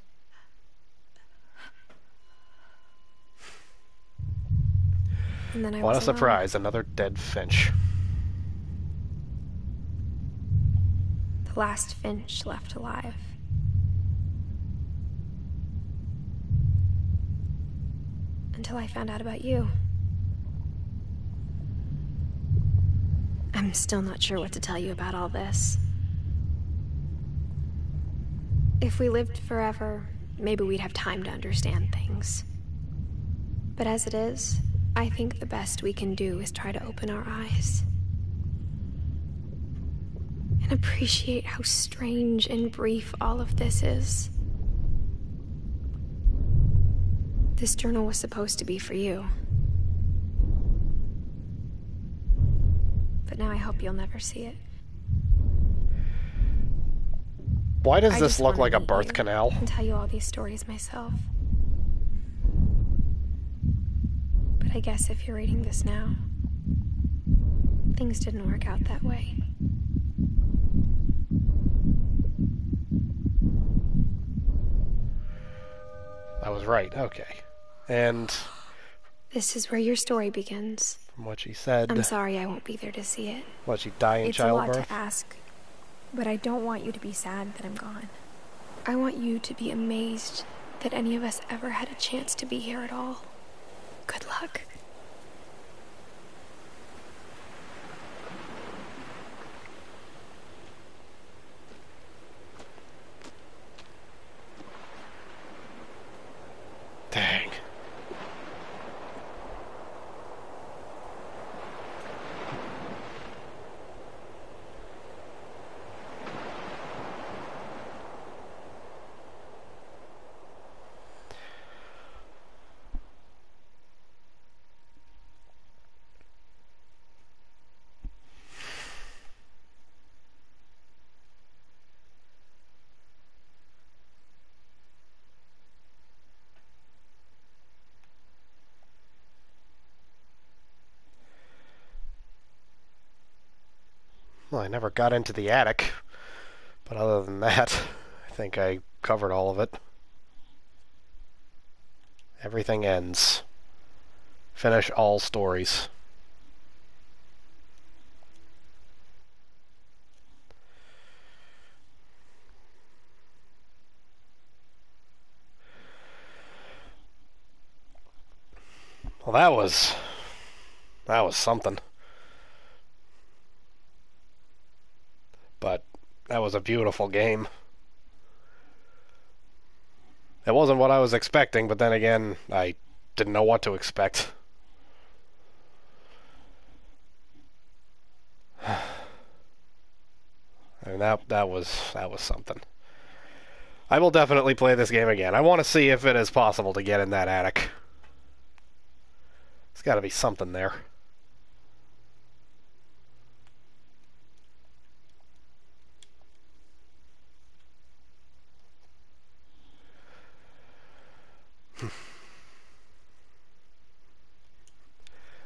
S2: And then I
S1: What a
S2: was
S1: surprise, another dead Finch.
S2: The last Finch left alive. Until I found out about you. I'm still not sure what to tell you about all this. If we lived forever, maybe we'd have time to understand things. But as it is, I think the best we can do is try to open our eyes. And appreciate how strange and brief all of this is. This journal was supposed to be for you. But now I hope you'll never see it.
S1: Why does
S2: I
S1: this
S2: just
S1: look
S2: wanna
S1: like a
S2: meet
S1: birth
S2: you
S1: canal?
S2: and tell you all these stories myself. But I guess if you're reading this now, things didn't work out that way.
S1: I was right, okay. And
S2: This is where your story begins.
S1: from what she said...
S2: I'm sorry I won't be there to see it.
S1: What, she die in
S2: It's a lot
S1: childbirth?
S2: to ask, but I don't want you to be sad that I'm gone. I want you to be amazed that any of us ever had a chance to be here at all. Good luck.
S1: Dang. Well, I never got into the attic. But other than that, I think I covered all of it. Everything ends. Finish all stories. Well, that was something. But that was a beautiful game. It wasn't what I was expecting, but then again, I didn't know what to expect. I mean, that was something. I will definitely play this game again. I want to see if it is possible to get in that attic. There's got to be something there.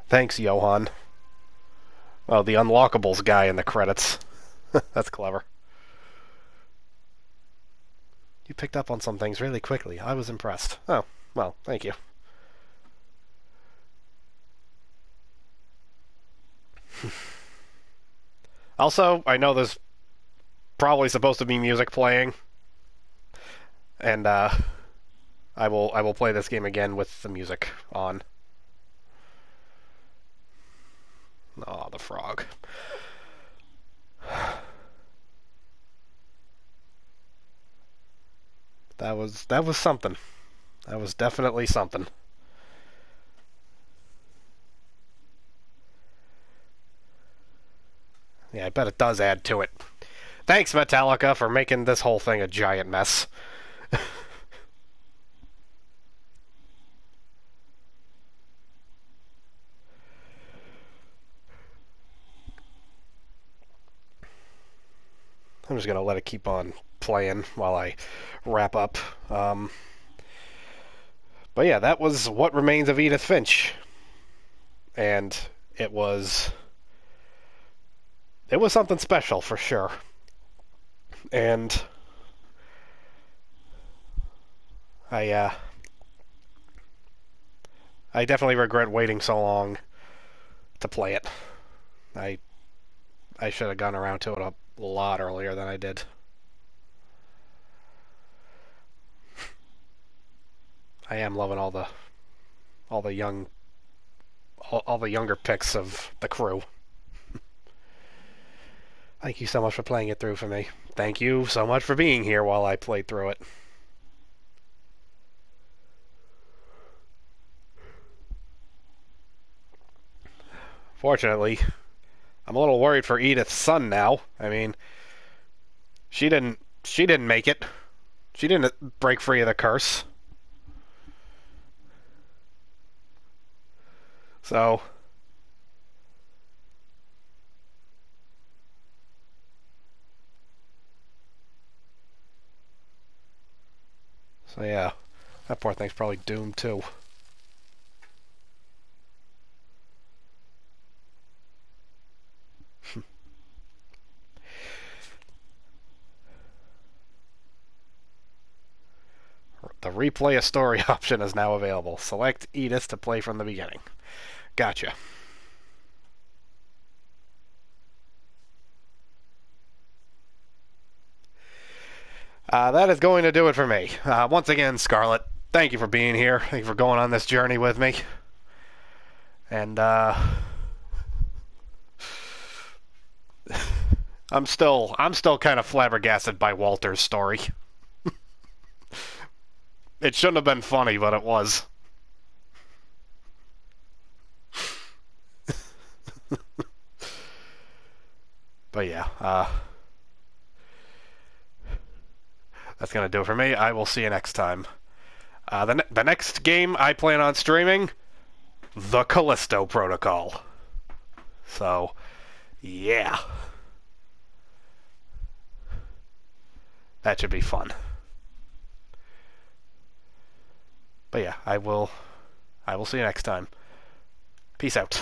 S1: Thanks, Johan. Oh, the unlockables guy in the credits. That's clever. You picked up on some things really quickly. I was impressed. Oh, well, thank you. Also, I know there's probably supposed to be music playing, and I will play this game again with the music on. Oh, the frog. That was something. That was definitely something. Yeah, I bet it does add to it. Thanks, Metallica, for making this whole thing a giant mess. I'm just going to let it keep on playing while I wrap up. But yeah, that was What Remains of Edith Finch. And it was something special for sure. And I definitely regret waiting so long to play it. I should have gone around to it a lot earlier than I did. I am loving all the younger picks of the crew. Thank you so much for playing it through for me. Thank you so much for being here while I played through it. Fortunately, I'm a little worried for Edith's son now. I mean, she didn't make it. She didn't break free of the curse. So yeah, that poor thing's probably doomed too. The replay a story option is now available. Select Edith to play from the beginning. Gotcha. That is going to do it for me. Once again, Scarlett, thank you for being here. Thank you for going on this journey with me. And I'm still kind of flabbergasted by Walter's story. It shouldn't have been funny, but it was. But yeah, that's going to do it for me. I will see you next time. The next game I plan on streaming, The Callisto Protocol. So, yeah. That should be fun. But yeah, I will see you next time. Peace out.